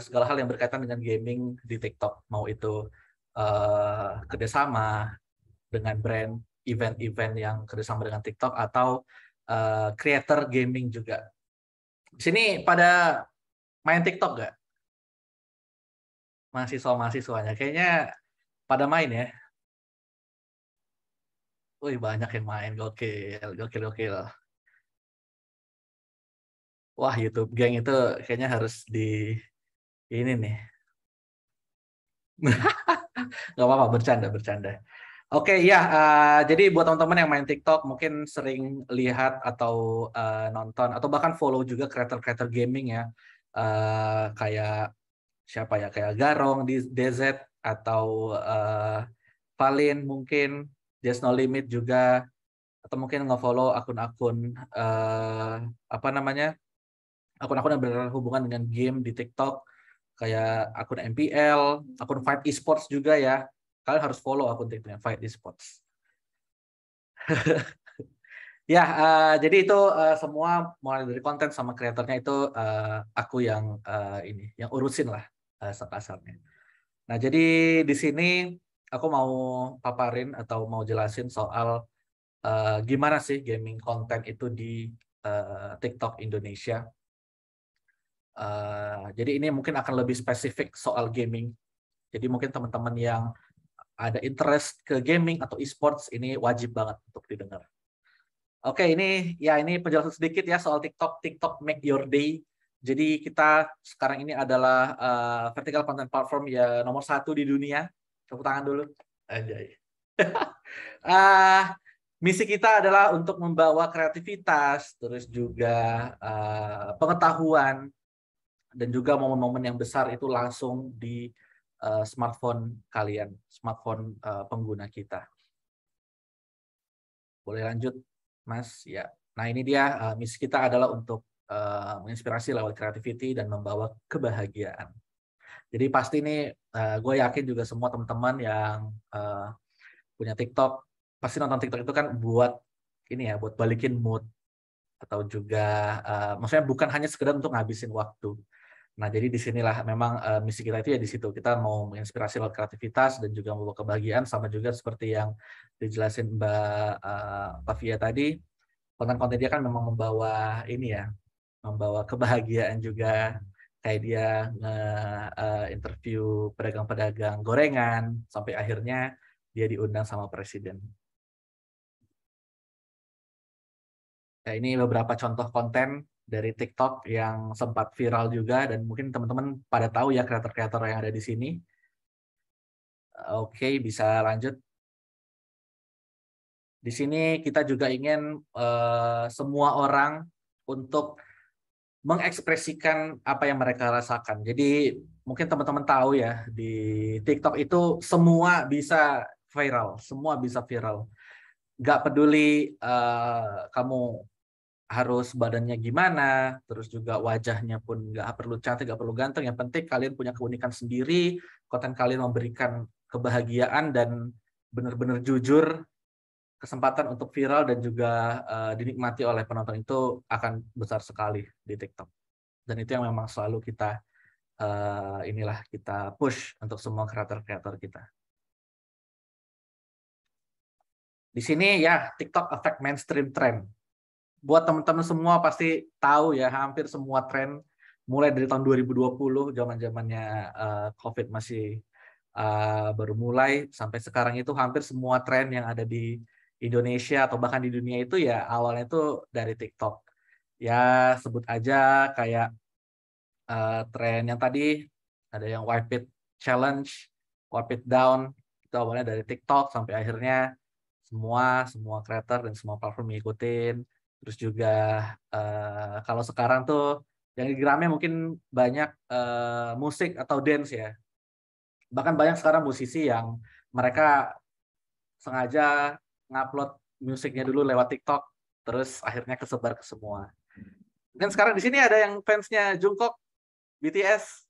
segala hal yang berkaitan dengan gaming di TikTok, mau itu kerjasama dengan brand, event-event yang kerjasama dengan TikTok atau creator gaming juga. Di sini pada main TikTok nggak? Mahasiswanya kayaknya pada main ya. Wih, banyak yang main, gokil. Wah, YouTube Gang itu kayaknya harus di ini nih. Nggak apa-apa, bercanda. Oke, ya. Jadi buat teman-teman yang main TikTok mungkin sering lihat atau nonton atau bahkan follow juga kreator-kreator gaming ya. Kayak siapa ya? Kayak Garong di DZ atau Valin mungkin, Just No Limit juga, atau mungkin nge-follow akun-akun akun-akun yang berhubungan dengan game di TikTok, kayak akun MPL, akun Fight Esports juga ya. Kalian harus follow akun TikToknya Fight Esports. Ya, jadi itu semua mulai dari konten sama kreatornya itu aku yang yang urusin lah sekasarnya. Nah, jadi di sini aku mau paparin atau mau jelasin soal gimana sih gaming konten itu di TikTok Indonesia. Jadi ini mungkin akan lebih spesifik soal gaming Jadi mungkin teman-teman yang ada interest ke gaming atau e-sports ini wajib banget untuk didengar. Oke, ini penjelasan sedikit ya soal TikTok. TikTok make your day. Jadi kita sekarang ini adalah vertical content platform ya nomor 1 di dunia. Tepuk tangan dulu. Anjay. Misi kita adalah untuk membawa kreativitas, terus juga pengetahuan, dan juga momen-momen yang besar itu langsung di smartphone kalian, smartphone pengguna kita. Boleh lanjut, Mas? Ya. Nah, ini dia misi kita adalah untuk menginspirasi lewat creativity dan membawa kebahagiaan. Jadi pasti ini gue yakin juga semua teman-teman yang punya TikTok pasti nonton TikTok itu kan buat ini ya, buat balikin mood atau juga maksudnya bukan hanya sekedar untuk ngabisin waktu. Nah, jadi disinilah memang misi kita itu ya di situ. Kita mau menginspirasi lewat kreativitas dan juga membawa kebahagiaan, sama juga seperti yang dijelasin Mbak Tavia tadi. Konten-konten dia kan memang membawa ini ya, membawa kebahagiaan juga. Kayak dia nge-interview pedagang-pedagang gorengan sampai akhirnya dia diundang sama presiden. Ya, ini beberapa contoh konten dari TikTok yang sempat viral juga, dan mungkin teman-teman pada tahu ya kreator-kreator yang ada di sini. Oke, bisa lanjut. Di sini kita juga ingin semua orang untuk mengekspresikan apa yang mereka rasakan. Jadi mungkin teman-teman tahu ya, di TikTok itu semua bisa viral, semua bisa viral. Nggak peduli kamu harus badannya gimana, terus juga wajahnya pun nggak perlu cantik, nggak perlu ganteng. Yang penting kalian punya keunikan sendiri, konten kalian memberikan kebahagiaan dan benar-benar jujur, kesempatan untuk viral dan juga dinikmati oleh penonton itu akan besar sekali di TikTok. Dan itu yang memang selalu kita kita push untuk semua kreator-kreator kita. Di sini ya TikTok affect mainstream trend. Buat teman-teman semua pasti tahu ya, hampir semua tren mulai dari tahun 2020, zaman-zamannya COVID masih baru mulai, sampai sekarang itu hampir semua tren yang ada di Indonesia atau bahkan di dunia itu ya awalnya itu dari TikTok. Ya sebut aja kayak tren yang tadi ada yang wipe it challenge, wipe it down, itu awalnya dari TikTok sampai akhirnya semua kreator dan semua platform ngikutin. Terus juga kalau sekarang tuh yang digeramnya mungkin banyak musik atau dance ya. Bahkan banyak sekarang musisi yang mereka sengaja ngupload musiknya dulu lewat TikTok, terus akhirnya kesebar ke semua. Dan sekarang di sini ada yang fansnya Jungkook, BTS.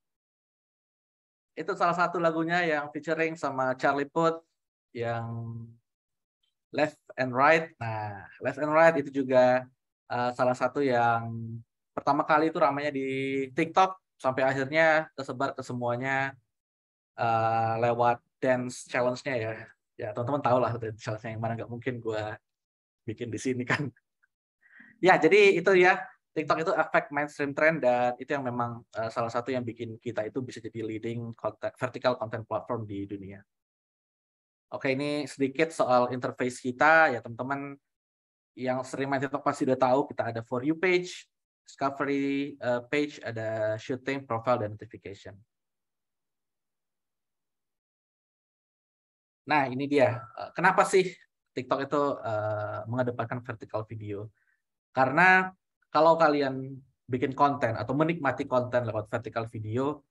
Itu salah satu lagunya yang featuring sama Charlie Puth yang Left and Right. Nah, Left and Right itu juga salah satu yang pertama kali itu ramainya di TikTok sampai akhirnya tersebar ke semuanya lewat dance challenge-nya ya. Ya, teman-teman tahu lah dance challenge-nya yang mana, nggak mungkin gue bikin di sini kan. Ya, jadi itu ya, TikTok itu affect mainstream trend, dan itu yang memang salah satu yang bikin kita itu bisa jadi leading vertical content platform di dunia. Oke, ini sedikit soal interface kita ya teman-teman. Yang sering main TikTok pasti udah tahu kita ada For You page, Discovery page, ada Shooting, Profile, dan Notification. Nah, ini dia. Kenapa sih TikTok itu mengedepankan vertical video? Karena kalau kalian bikin konten atau menikmati konten lewat vertical video,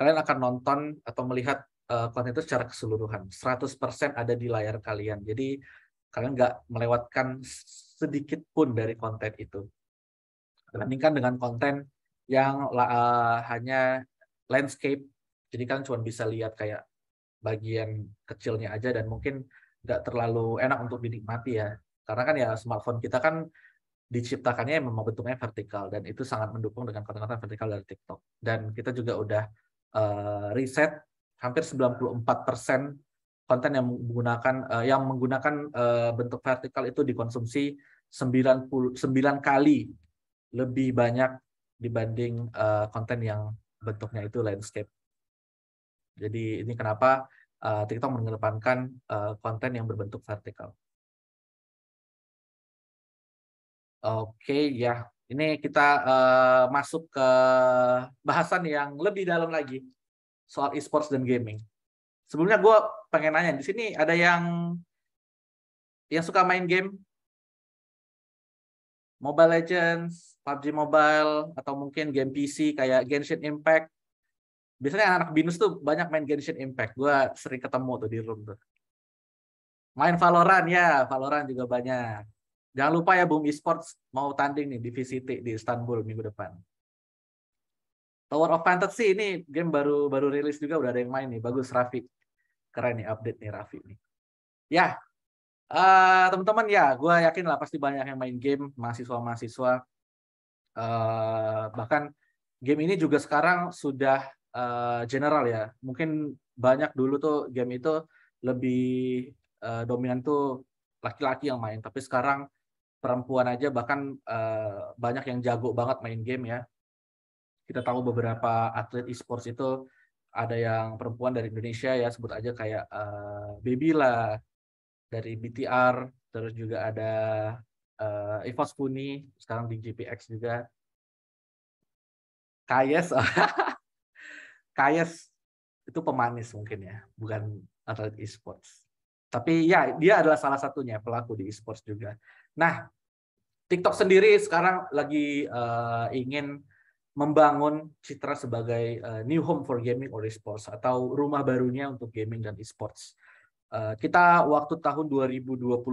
kalian akan nonton atau melihat konten itu secara keseluruhan. 100% ada di layar kalian. Jadi kalian nggak melewatkan sedikit pun dari konten itu. Dibandingkan dengan konten yang hanya landscape, jadi kalian cuma bisa lihat kayak bagian kecilnya aja dan mungkin nggak terlalu enak untuk dinikmati ya. Karena kan ya smartphone kita kan diciptakannya memang bentuknya vertikal, dan itu sangat mendukung dengan konten-konten vertikal dari TikTok. Dan kita juga udah riset hampir 94% konten yang menggunakan bentuk vertikal itu dikonsumsi 99 kali lebih banyak dibanding konten yang bentuknya itu landscape. Jadi ini kenapa TikTok mengedepankan konten yang berbentuk vertikal. Oke, ya. Ini kita masuk ke bahasan yang lebih dalam lagi soal e-sports dan gaming. Sebelumnya gue pengen nanya, di sini ada yang suka main game? Mobile Legends, PUBG Mobile, atau mungkin game PC kayak Genshin Impact. Biasanya anak binus tuh banyak main Genshin Impact. Gue sering ketemu tuh di room tuh. Main Valorant ya, Valorant juga banyak. Jangan lupa ya Boom Esports mau tanding nih di VCT di Istanbul minggu depan. Tower of Fantasy ini game baru rilis juga, udah ada yang main nih. Bagus Raffi. Keren nih update nih Raffi nih. Ya, teman-teman ya, gue yakin lah pasti banyak yang main game, mahasiswa-mahasiswa. Bahkan game ini juga sekarang sudah general ya. Mungkin banyak dulu tuh game itu lebih dominan tuh laki-laki yang main. Tapi sekarang perempuan aja bahkan banyak yang jago banget main game ya. Kita tahu beberapa atlet e-sports itu ada yang perempuan dari Indonesia ya, sebut aja kayak Babila dari BTR, terus juga ada Evos Puni sekarang di GPX juga. Kayes, Kayes itu pemanis mungkin ya, bukan atlet e-sports. Tapi ya dia adalah salah satunya pelaku di e-sports juga. Nah, TikTok sendiri sekarang lagi ingin membangun citra sebagai new home for gaming or e-sports atau rumah barunya untuk gaming dan e-sports. Kita waktu tahun 2021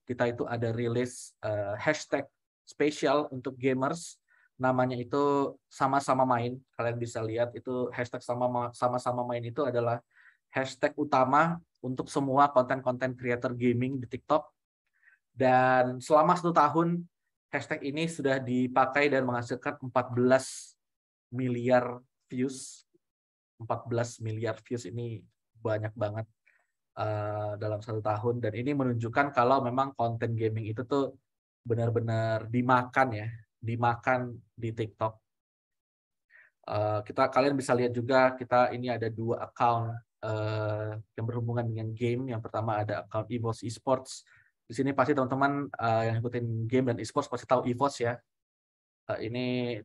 kita itu ada rilis hashtag spesial untuk gamers, namanya itu sama-sama main. Kalian bisa lihat itu hashtag sama-sama main itu adalah hashtag utama untuk semua konten-konten creator gaming di TikTok. Dan selama 1 tahun hashtag ini sudah dipakai dan menghasilkan 14 miliar views. 14 miliar views ini banyak banget dalam 1 tahun. Dan ini menunjukkan kalau memang konten gaming itu tuh benar-benar dimakan di TikTok. Kalian bisa lihat juga kita ini ada 2 account yang berhubungan dengan game. Yang pertama ada account EVOS Esports. Di sini pasti teman-teman yang ikutin game dan esports pasti tahu EVOS ya. Ini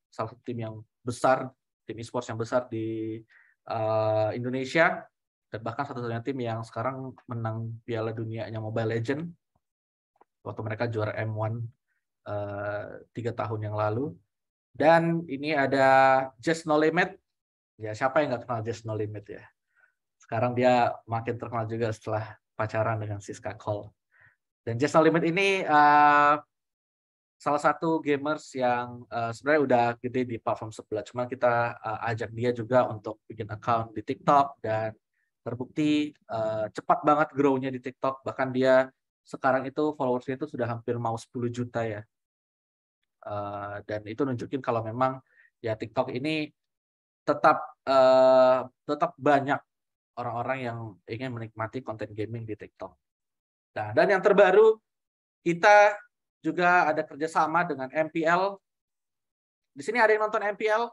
salah satu tim yang besar, tim esports yang besar di Indonesia, dan bahkan satu-satunya tim yang sekarang menang Piala Dunianya Mobile Legends waktu mereka juara M1 3 tahun yang lalu. Dan ini ada Just No Limit. Ya, siapa yang nggak kenal Just No Limit ya? Sekarang dia makin terkenal juga setelah pacaran dengan Siska Cole. Dan Just No Limit ini salah satu gamers yang sebenarnya udah gede di platform sebelah. Cuma kita ajak dia juga untuk bikin account di TikTok dan terbukti cepat banget grow-nya di TikTok. Bahkan dia sekarang itu followersnya itu sudah hampir mau 10 juta ya. Dan itu nunjukin kalau memang ya TikTok ini tetap banyak orang-orang yang ingin menikmati konten gaming di TikTok. Nah, dan yang terbaru, kita juga ada kerjasama dengan MPL. Di sini ada yang nonton MPL?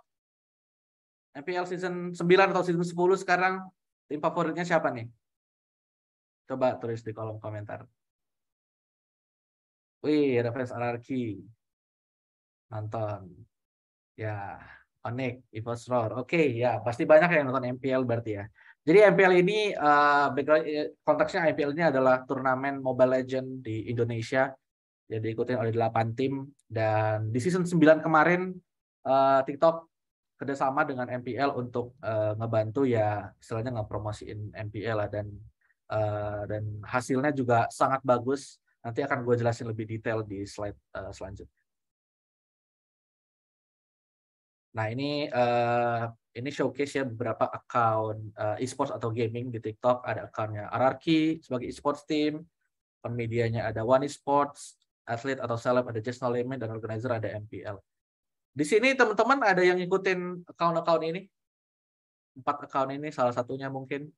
MPL season 9 atau season 10 sekarang, tim favoritnya siapa nih? Coba tulis di kolom komentar. Wih, ada fans RRQ. Nonton. Ya, Onyx, EVOS Roar. Oke, ya, pasti banyak yang nonton MPL berarti ya. Jadi MPL ini konteksnya MPL ini adalah turnamen Mobile Legends di Indonesia. Jadi diikutin oleh 8 tim, dan di season 9 kemarin TikTok kerjasama dengan MPL untuk ngebantu ya istilahnya ngepromosiin MPL lah, dan hasilnya juga sangat bagus. Nanti akan gue jelasin lebih detail di slide selanjutnya. Nah, ini showcase ya beberapa account esports atau gaming di TikTok. Ada accountnya RRQ sebagai esports team, akun medianya ada One Esports, atlet atau seleb ada Just No Limit, dan organizer ada MPL. Di sini teman-teman ada yang ngikutin account-account ini? 4 account ini salah satunya mungkin.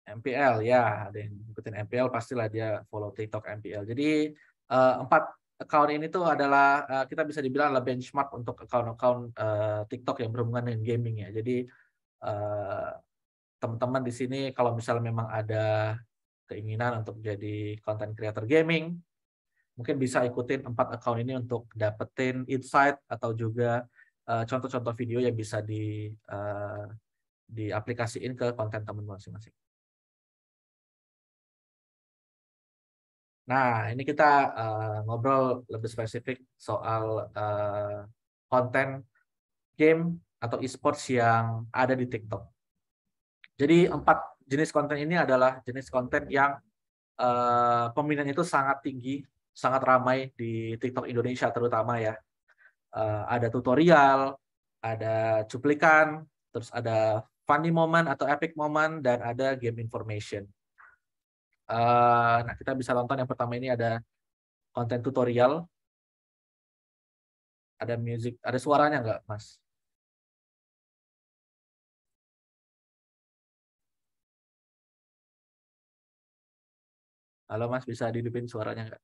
MPL ya, ada yang ngikutin MPL pastilah dia follow TikTok MPL. Jadi 4 account ini tuh adalah kita bisa dibilang adalah benchmark untuk account-account TikTok yang berhubungan dengan gaming ya. Jadi teman-teman di sini kalau misalnya memang ada keinginan untuk jadi content creator gaming, mungkin bisa ikutin 4 account ini untuk dapetin insight atau juga contoh-contoh video yang bisa diaplikasiin ke konten teman masing-masing. Nah, ini kita ngobrol lebih spesifik soal konten game atau e-sports yang ada di TikTok. Jadi 4 jenis konten ini adalah jenis konten yang peminatnya itu sangat tinggi, sangat ramai di TikTok Indonesia terutama ya. Ada tutorial, ada cuplikan, terus ada funny moment atau epic moment, dan ada game information. Nah, kita bisa nonton yang pertama ini ada konten tutorial, ada music, ada suaranya nggak, Mas? Halo Mas, bisa dihidupin suaranya nggak?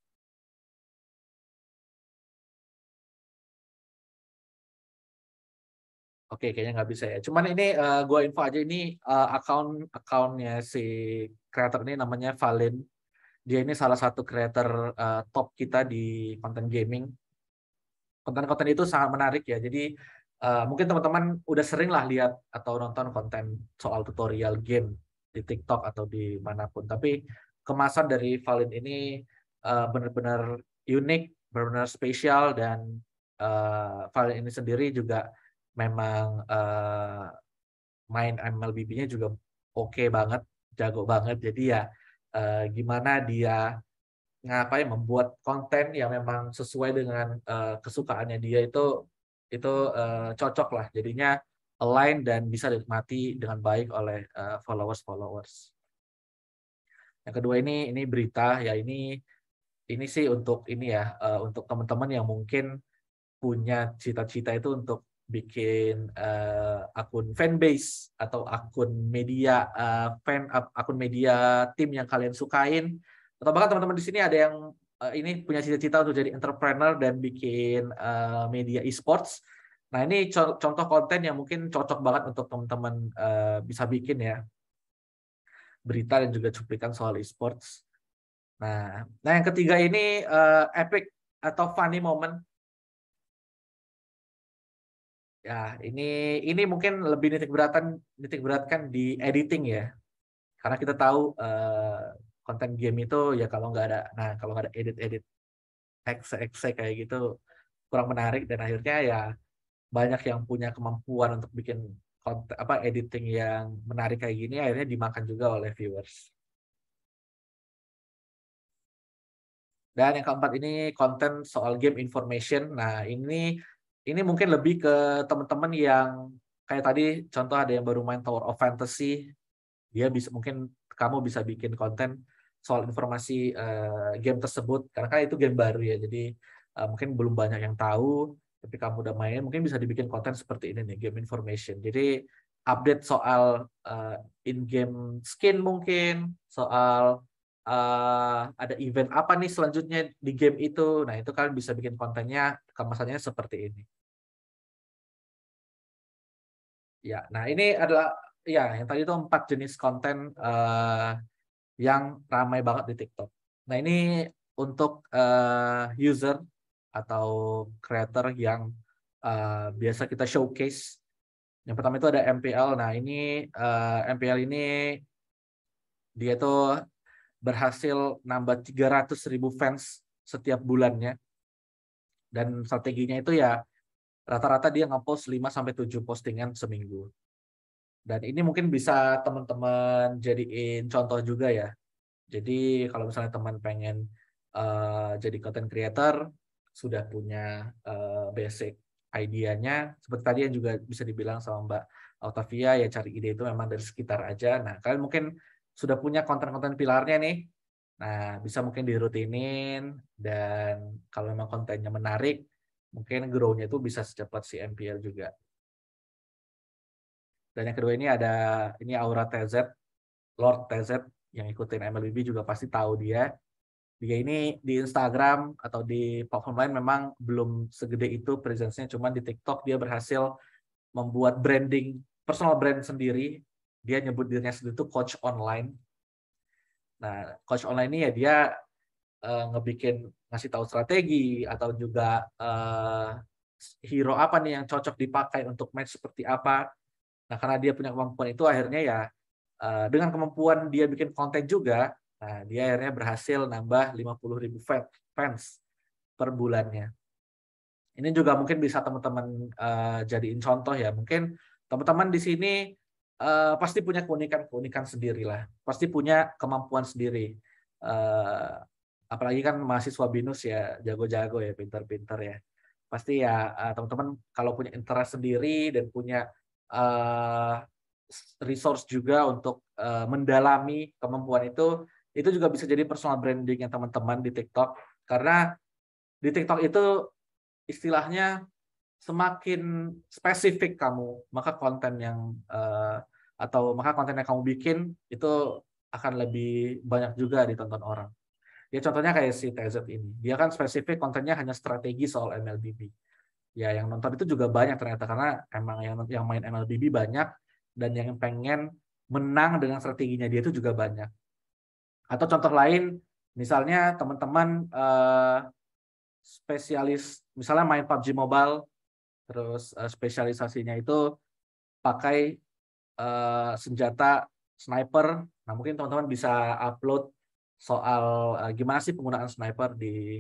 Oke, kayaknya nggak bisa ya. Cuman ini gue info aja, ini account-nya si creator ini namanya Valen. Dia ini salah satu creator top kita di konten gaming. Konten-konten itu sangat menarik ya. Jadi mungkin teman-teman udah sering lah lihat atau nonton konten soal tutorial game di TikTok atau di manapun. Tapi kemasan dari Valen ini benar-benar unik, benar-benar spesial, dan Valen ini sendiri juga memang main MLBB-nya juga oke banget, jago banget. Jadi ya gimana dia ngapain membuat konten yang memang sesuai dengan kesukaannya dia itu cocok lah. Jadinya align dan bisa dinikmati dengan baik oleh followers. Yang kedua ini berita ya, ini sih untuk ini ya, untuk teman-teman yang mungkin punya cita-cita itu untuk bikin akun fanbase atau akun media akun media tim yang kalian sukain, atau bahkan teman-teman di sini ada yang ini punya cita-cita untuk jadi entrepreneur dan bikin media e-sports. Nah, ini contoh konten yang mungkin cocok banget untuk teman-teman bisa bikin ya, berita dan juga cuplikan soal e-sports. Nah, yang ketiga ini epic atau funny moment. Ya, ini mungkin lebih nitik beratkan di editing ya. Karena kita tahu konten game itu ya kalau nggak ada edit exe kayak gitu kurang menarik, dan akhirnya ya banyak yang punya kemampuan untuk bikin konten editing yang menarik kayak gini akhirnya dimakan juga oleh viewers. Dan yang keempat ini konten soal game information. Nah, ini mungkin lebih ke teman-teman yang kayak tadi contoh ada yang baru main Tower of Fantasy, dia mungkin kamu bisa bikin konten soal informasi game tersebut karena kan itu game baru ya. Jadi mungkin belum banyak yang tahu, tapi kamu udah main, mungkin bisa dibikin konten seperti ini nih, game information. Jadi update soal in-game skin, mungkin soal ada event apa nih selanjutnya di game itu. Nah, itu kalian bisa bikin kontennya, kemasannya seperti ini. Ya, nah ini adalah ya yang tadi itu 4 jenis konten yang ramai banget di TikTok. Nah, ini untuk user atau creator yang biasa kita showcase. Yang pertama itu ada MPL. Nah, ini MPL ini dia tuh berhasil nambah 300.000 fans setiap bulannya. Dan strateginya itu ya rata-rata dia nge-post 5-7 postingan seminggu. Dan ini mungkin bisa teman-teman jadiin contoh juga ya. Jadi kalau misalnya teman pengen jadi content creator, sudah punya basic idenya, seperti tadi yang juga bisa dibilang sama Mbak Octavia, ya cari ide itu memang dari sekitar aja. Nah, kalian mungkin sudah punya konten-konten pilarnya nih. Nah, bisa mungkin dirutinin, dan kalau memang kontennya menarik, mungkin grow-nya itu bisa secepat si MPL juga. Dan yang kedua ini Aura TZ, Lord TZ, yang ikutin MLBB juga pasti tahu dia. Dia ini di Instagram atau di platform lain memang belum segede itu presence-nya, cuman di TikTok dia berhasil membuat branding, personal brand sendiri. Dia nyebut dirinya sendiri itu coach online. Nah, coach online ini ya dia ngasih tahu strategi atau juga hero apa nih yang cocok dipakai untuk match seperti apa. Nah, karena dia punya kemampuan itu akhirnya ya dengan kemampuan dia bikin konten juga, nah dia akhirnya berhasil nambah 50.000 fans per bulannya. Ini juga mungkin bisa teman-teman jadiin contoh ya. Mungkin teman-teman di sini pasti punya keunikan sendiri lah. Pasti punya kemampuan sendiri. Apalagi kan mahasiswa BINUS ya, jago-jago ya, pintar-pintar ya. Pasti ya teman-teman kalau punya interest sendiri dan punya resource juga untuk mendalami kemampuan itu juga bisa jadi personal branding yang teman-teman di TikTok. Karena di TikTok itu istilahnya semakin spesifik kamu, maka konten yang kamu bikin itu akan lebih banyak juga ditonton orang. Ya contohnya kayak si TZ ini, dia kan spesifik kontennya hanya strategi soal MLBB. Ya yang nonton itu juga banyak ternyata karena emang yang main MLBB banyak dan yang pengen menang dengan strateginya dia itu juga banyak. Atau contoh lain, misalnya teman-teman spesialis, misalnya main PUBG Mobile, terus spesialisasinya itu pakai senjata sniper. Nah mungkin teman-teman bisa upload soal gimana sih penggunaan sniper di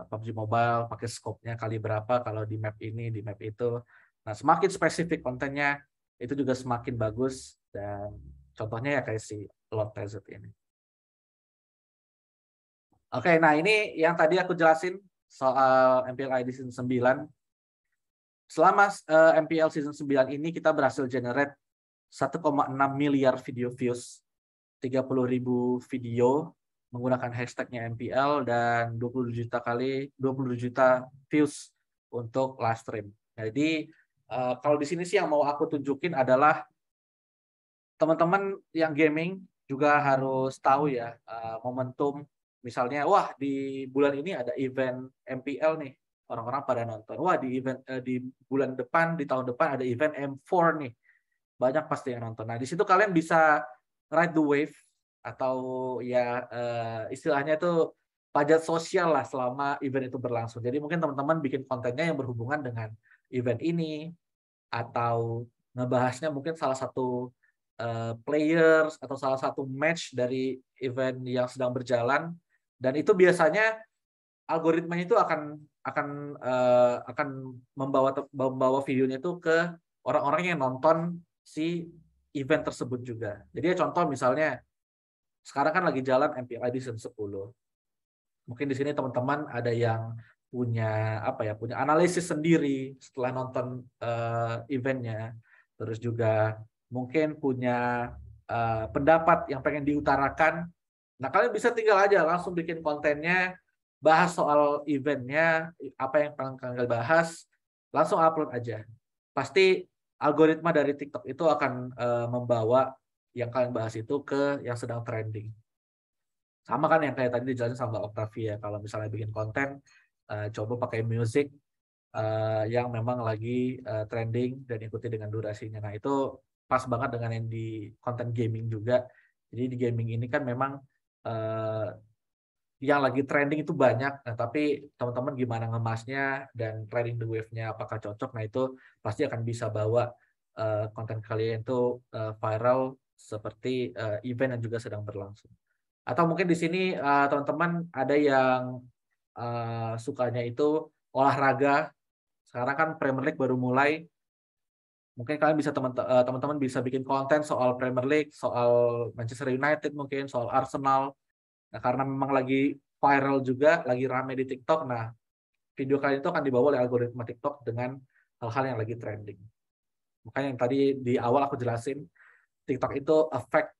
PUBG Mobile, pakai scope-nya kali berapa kalau di map ini, di map itu. Nah semakin spesifik kontennya, itu juga semakin bagus. Dan contohnya ya kayak si Lord TZ ini. Oke, nah ini yang tadi aku jelasin soal MPL ID Season 9. Selama MPL Season 9 ini kita berhasil generate 1,6 miliar video views, 30.000 video menggunakan hashtagnya MPL dan 20 juta views untuk live stream. Jadi kalau di sini sih yang mau aku tunjukin adalah teman-teman yang gaming juga harus tahu ya momentum. Misalnya, wah di bulan ini ada event MPL nih, orang-orang pada nonton. Wah di bulan depan, di tahun depan ada event M4 nih, banyak pasti yang nonton. Nah di situ kalian bisa ride the wave atau ya istilahnya itu pajak sosial lah selama event itu berlangsung. Jadi mungkin teman-teman bikin kontennya yang berhubungan dengan event ini atau ngebahasnya mungkin salah satu players atau salah satu match dari event yang sedang berjalan. Dan itu biasanya algoritmanya itu akan membawa videonya itu ke orang-orang yang nonton si event tersebut juga. Jadi ya contoh misalnya sekarang kan lagi jalan MPL Edition 10. Mungkin di sini teman-teman ada yang punya punya analisis sendiri setelah nonton eventnya. Terus juga mungkin punya pendapat yang pengen diutarakan. Nah, kalian bisa tinggal aja langsung bikin kontennya, bahas soal eventnya, apa yang kalian bahas, langsung upload aja. Pasti algoritma dari TikTok itu akan membawa yang kalian bahas itu ke yang sedang trending. Sama kan yang kayak tadi dijelasin sama Octavia, kalau misalnya bikin konten, coba pakai music yang memang lagi trending dan ikuti dengan durasinya. Nah, itu pas banget dengan yang di konten gaming juga. Jadi di gaming ini kan memang yang lagi trending itu banyak, nah tapi teman-teman gimana ngemasnya dan riding the wave-nya apakah cocok, nah itu pasti akan bisa bawa konten kalian itu viral seperti event yang juga sedang berlangsung. Atau mungkin di sini teman-teman ada yang sukanya itu olahraga, sekarang kan Premier League baru mulai, mungkin kalian bisa teman-teman bisa bikin konten soal Premier League, soal Manchester United mungkin, soal Arsenal. Nah, karena memang lagi viral juga, lagi rame di TikTok, nah video kalian itu akan dibawa oleh algoritma TikTok dengan hal-hal yang lagi trending. Makanya yang tadi di awal aku jelasin, TikTok itu affect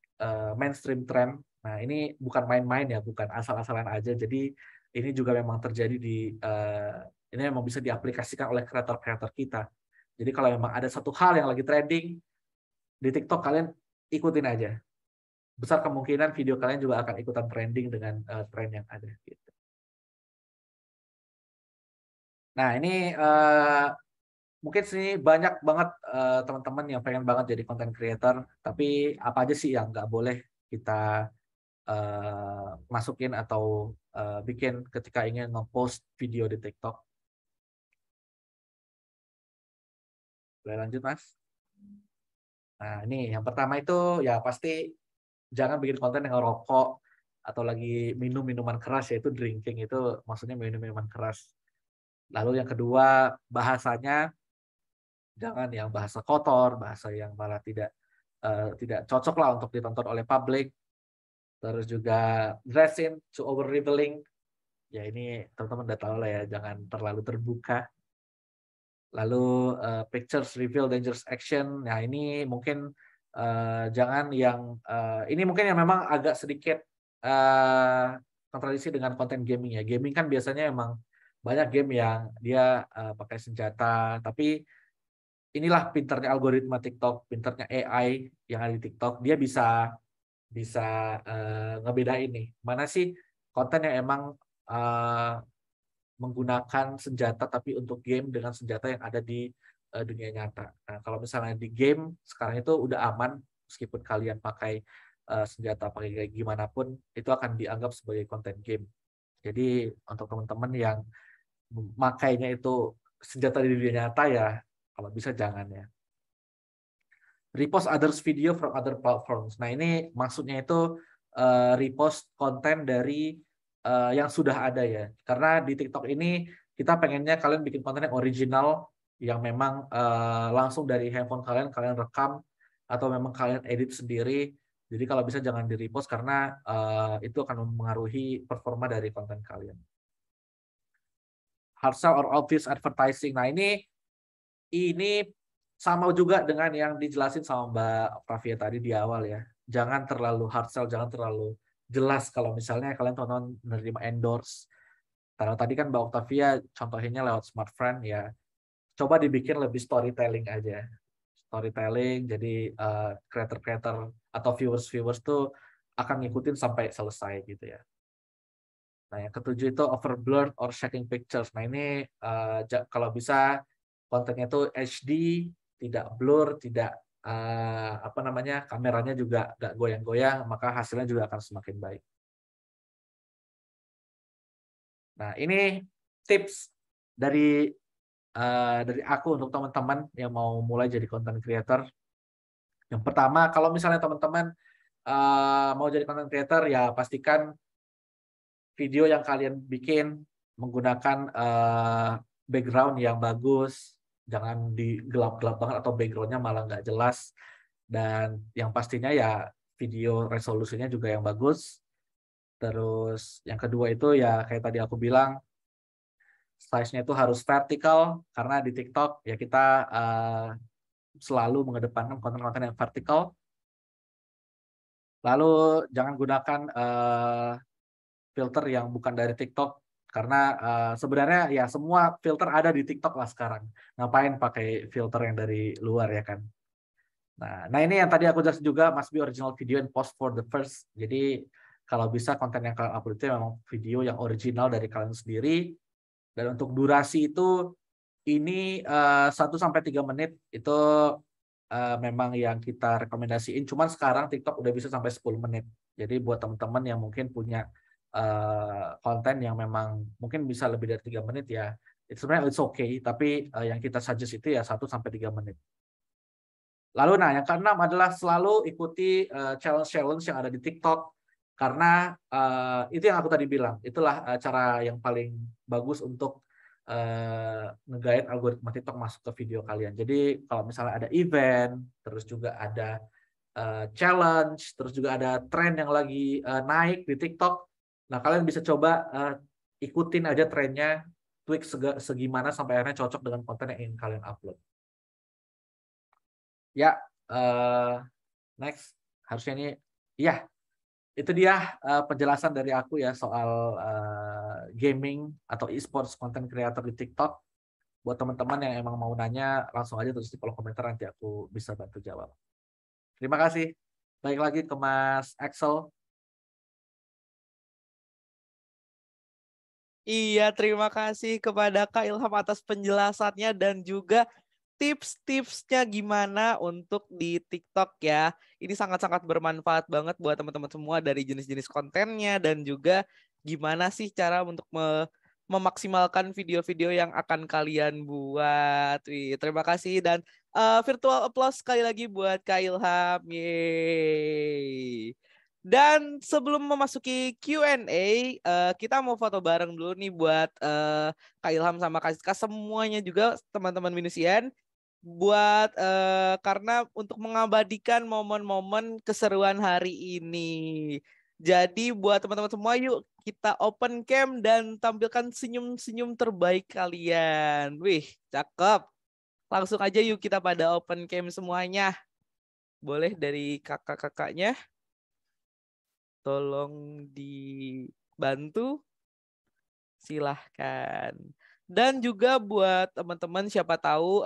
mainstream trend. Nah, ini bukan main-main ya, bukan asal-asalan aja. Jadi ini juga memang terjadi ini memang bisa diaplikasikan oleh kreator-kreator kita. Jadi kalau memang ada satu hal yang lagi trending di TikTok, kalian ikutin aja. besar kemungkinan video kalian juga akan ikutan trending dengan tren yang ada gitu. Nah, ini mungkin sini banyak banget teman-teman yang pengen banget jadi content creator, tapi apa aja sih yang nggak boleh kita masukin atau bikin ketika ingin nge-post video di TikTok? Boleh lanjut, Mas? Nah, ini yang pertama itu ya pasti jangan bikin konten yang ngerokok atau lagi minum minuman keras, yaitu drinking, itu maksudnya minum minuman keras. Lalu yang kedua, bahasanya jangan yang bahasa kotor, bahasa yang malah tidak cocok lah untuk ditonton oleh publik. Terus juga dressing to over revealing, ya ini teman-teman udah tahu lah ya, jangan terlalu terbuka. Lalu pictures reveal dangerous action, nah ini mungkin jangan yang ini mungkin yang memang agak sedikit kontradiksi dengan konten gaming ya. Gaming kan biasanya emang banyak game yang dia pakai senjata, tapi inilah pinternya algoritma TikTok, pinternya AI yang ada di TikTok, dia bisa ngebedain nih mana sih konten yang emang menggunakan senjata tapi untuk game dengan senjata yang ada di dunia nyata. Nah, kalau misalnya di game sekarang itu udah aman, meskipun kalian pakai senjata pakai kayak gimana pun, itu akan dianggap sebagai konten game. Jadi untuk teman-teman yang makainya itu senjata di dunia nyata ya, kalau bisa jangan ya. Repost others video from other platforms. Nah, ini maksudnya itu repost konten dari yang sudah ada ya. Karena di TikTok ini kita pengennya kalian bikin konten yang original, yang memang langsung dari handphone kalian rekam, atau memang kalian edit sendiri. Jadi kalau bisa jangan di repost karena itu akan mempengaruhi performa dari konten kalian. Hard sell or obvious advertising. Nah, ini sama juga dengan yang dijelasin sama Mbak Octavia tadi di awal ya. Jangan terlalu hard sell, jangan terlalu jelas kalau misalnya kalian tonton menerima endorse. Karena tadi kan Mbak Octavia contohnya lewat Smart Friend ya. Coba dibikin lebih storytelling aja. Storytelling, jadi creator-creator atau viewers tuh akan ngikutin sampai selesai gitu ya. Nah, yang ketujuh itu over blurred or shaking pictures. Nah, ini kalau bisa kontennya itu HD, tidak blur, tidak kameranya juga nggak goyang-goyang, maka hasilnya juga akan semakin baik. Nah, ini tips dari aku untuk teman-teman yang mau mulai jadi content creator. Yang pertama, kalau misalnya teman-teman mau jadi content creator, ya pastikan video yang kalian bikin menggunakan background yang bagus, jangan digelap-gelap banget atau backgroundnya malah nggak jelas. Dan yang pastinya ya video resolusinya juga yang bagus. Terus yang kedua itu ya kayak tadi aku bilang, size-nya itu harus vertikal, karena di TikTok ya kita selalu mengedepankan konten-konten yang vertikal. Lalu jangan gunakan filter yang bukan dari TikTok, karena sebenarnya ya semua filter ada di TikTok lah sekarang. Ngapain pakai filter yang dari luar ya kan? Nah ini yang tadi aku jelasin juga, must be original video and post for the first. Jadi kalau bisa konten yang kalian upload itu memang video yang original dari kalian sendiri. Dan untuk durasi itu ini 1-3 menit itu memang yang kita rekomendasiin. Cuman sekarang TikTok udah bisa sampai 10 menit. Jadi buat teman-teman yang mungkin punya konten yang memang mungkin bisa lebih dari 3 menit ya, itu sebenarnya it's okay, tapi yang kita suggest itu ya 1-3 menit. Lalu yang keenam adalah selalu ikuti challenge-challenge yang ada di TikTok, karena itu yang aku tadi bilang, itulah cara yang paling bagus untuk nge-guide algoritma TikTok masuk ke video kalian. Jadi kalau misalnya ada event, terus juga ada challenge, terus juga ada tren yang lagi naik di TikTok, nah kalian bisa coba ikutin aja trennya, tweak segimana sampai akhirnya cocok dengan konten yang ingin kalian upload. Ya, next, harusnya ini, ya, itu dia penjelasan dari aku ya soal gaming atau e-sports content creator di TikTok. Buat teman-teman yang emang mau nanya, langsung aja tulis di kolom komentar, nanti aku bisa bantu jawab. Terima kasih. Baik lagi ke Mas Axel. Iya, terima kasih kepada Kak Ilham atas penjelasannya dan juga tips-tipsnya gimana untuk di TikTok ya. Ini sangat-sangat bermanfaat banget buat teman-teman semua dari jenis-jenis kontennya dan juga gimana sih cara untuk memaksimalkan video-video yang akan kalian buat. Wih, terima kasih dan virtual applause sekali lagi buat Kak Ilham. Yeay. Dan sebelum memasuki Q&A, kita mau foto bareng dulu nih buat Kak Ilham sama Kak Siska, semuanya juga teman-teman Minusian, buat karena untuk mengabadikan momen-momen keseruan hari ini. Jadi buat teman-teman semua, yuk kita open cam dan tampilkan senyum-senyum terbaik kalian. Wih, cakep. Langsung aja yuk kita pada open cam semuanya. Boleh dari kakak-kakaknya? Tolong dibantu, silahkan. Dan juga buat teman-teman siapa tahu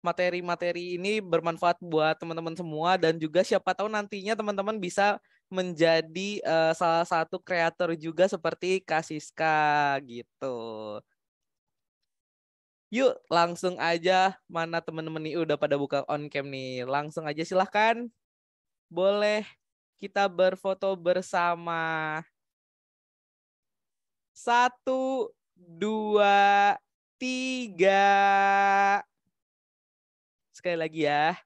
materi-materi ini bermanfaat buat teman-teman semua dan juga siapa tahu nantinya teman-teman bisa menjadi salah satu kreator juga seperti Kak Siska gitu. Yuk langsung aja, mana teman-teman nih udah pada buka on cam nih. Langsung aja silahkan. Boleh kita berfoto bersama. 1, 2, 3. Sekali lagi ya.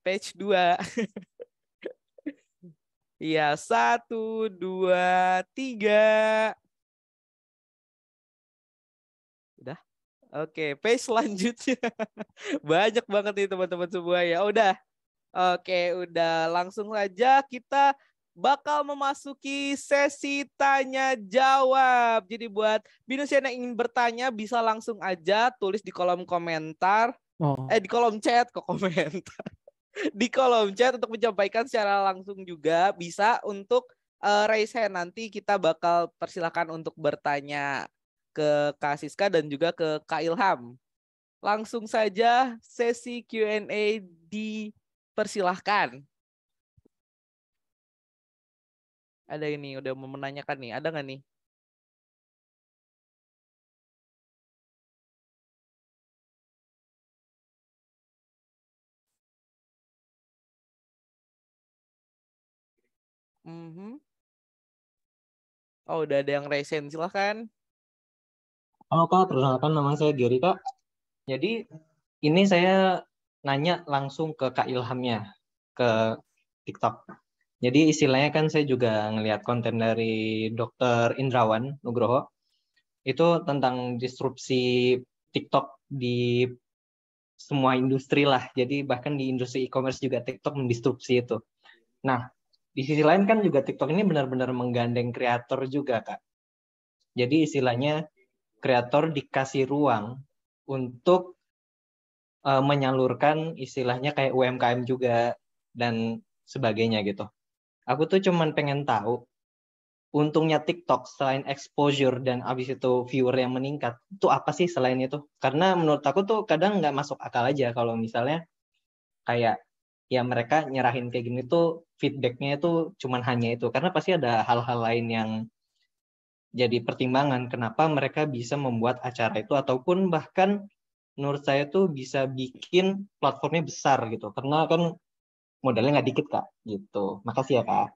Page 2. Iya, 1, 2, 3. Udah? Oke, page selanjutnya. Banyak banget nih teman-teman semua ya. Udah. Oke, udah langsung saja kita bakal memasuki sesi tanya jawab. Jadi buat Binusian yang ingin bertanya bisa langsung aja tulis di kolom komentar. Di kolom chat kok komentar. Di kolom chat untuk menyampaikan secara langsung juga bisa untuk raise hand, nanti kita bakal persilakan untuk bertanya ke Kak Siska dan juga ke Kak Ilham. Langsung saja sesi Q&A dipersilahkan. Ada ini udah mau menanyakan nih, ada nggak nih? Oh, udah ada yang raise hand, silahkan. Halo Kak, perkenalkan nama saya Gary Kak. Jadi ini saya nanya langsung ke Kak Ilhamnya, ke TikTok. Jadi istilahnya kan saya juga ngelihat konten dari Dr. Indrawan Nugroho. Itu tentang disrupsi TikTok di semua industri lah. Jadi bahkan di industri e-commerce juga TikTok mendisrupsi itu. Nah, di sisi lain kan juga TikTok ini benar-benar menggandeng kreator juga Kak. Jadi istilahnya kreator dikasih ruang untuk menyalurkan istilahnya kayak UMKM juga dan sebagainya gitu. Aku tuh cuman pengen tahu untungnya TikTok selain exposure dan abis itu viewer yang meningkat, itu apa sih selain itu? Karena menurut aku tuh kadang nggak masuk akal aja kalau misalnya kayak ya mereka nyerahin kayak gini tuh feedbacknya itu cuman hanya itu. Karena pasti ada hal-hal lain yang jadi pertimbangan kenapa mereka bisa membuat acara itu ataupun bahkan menurut saya tuh bisa bikin platformnya besar gitu. Karena kan modalnya nggak dikit Kak gitu. Makasih ya Kak.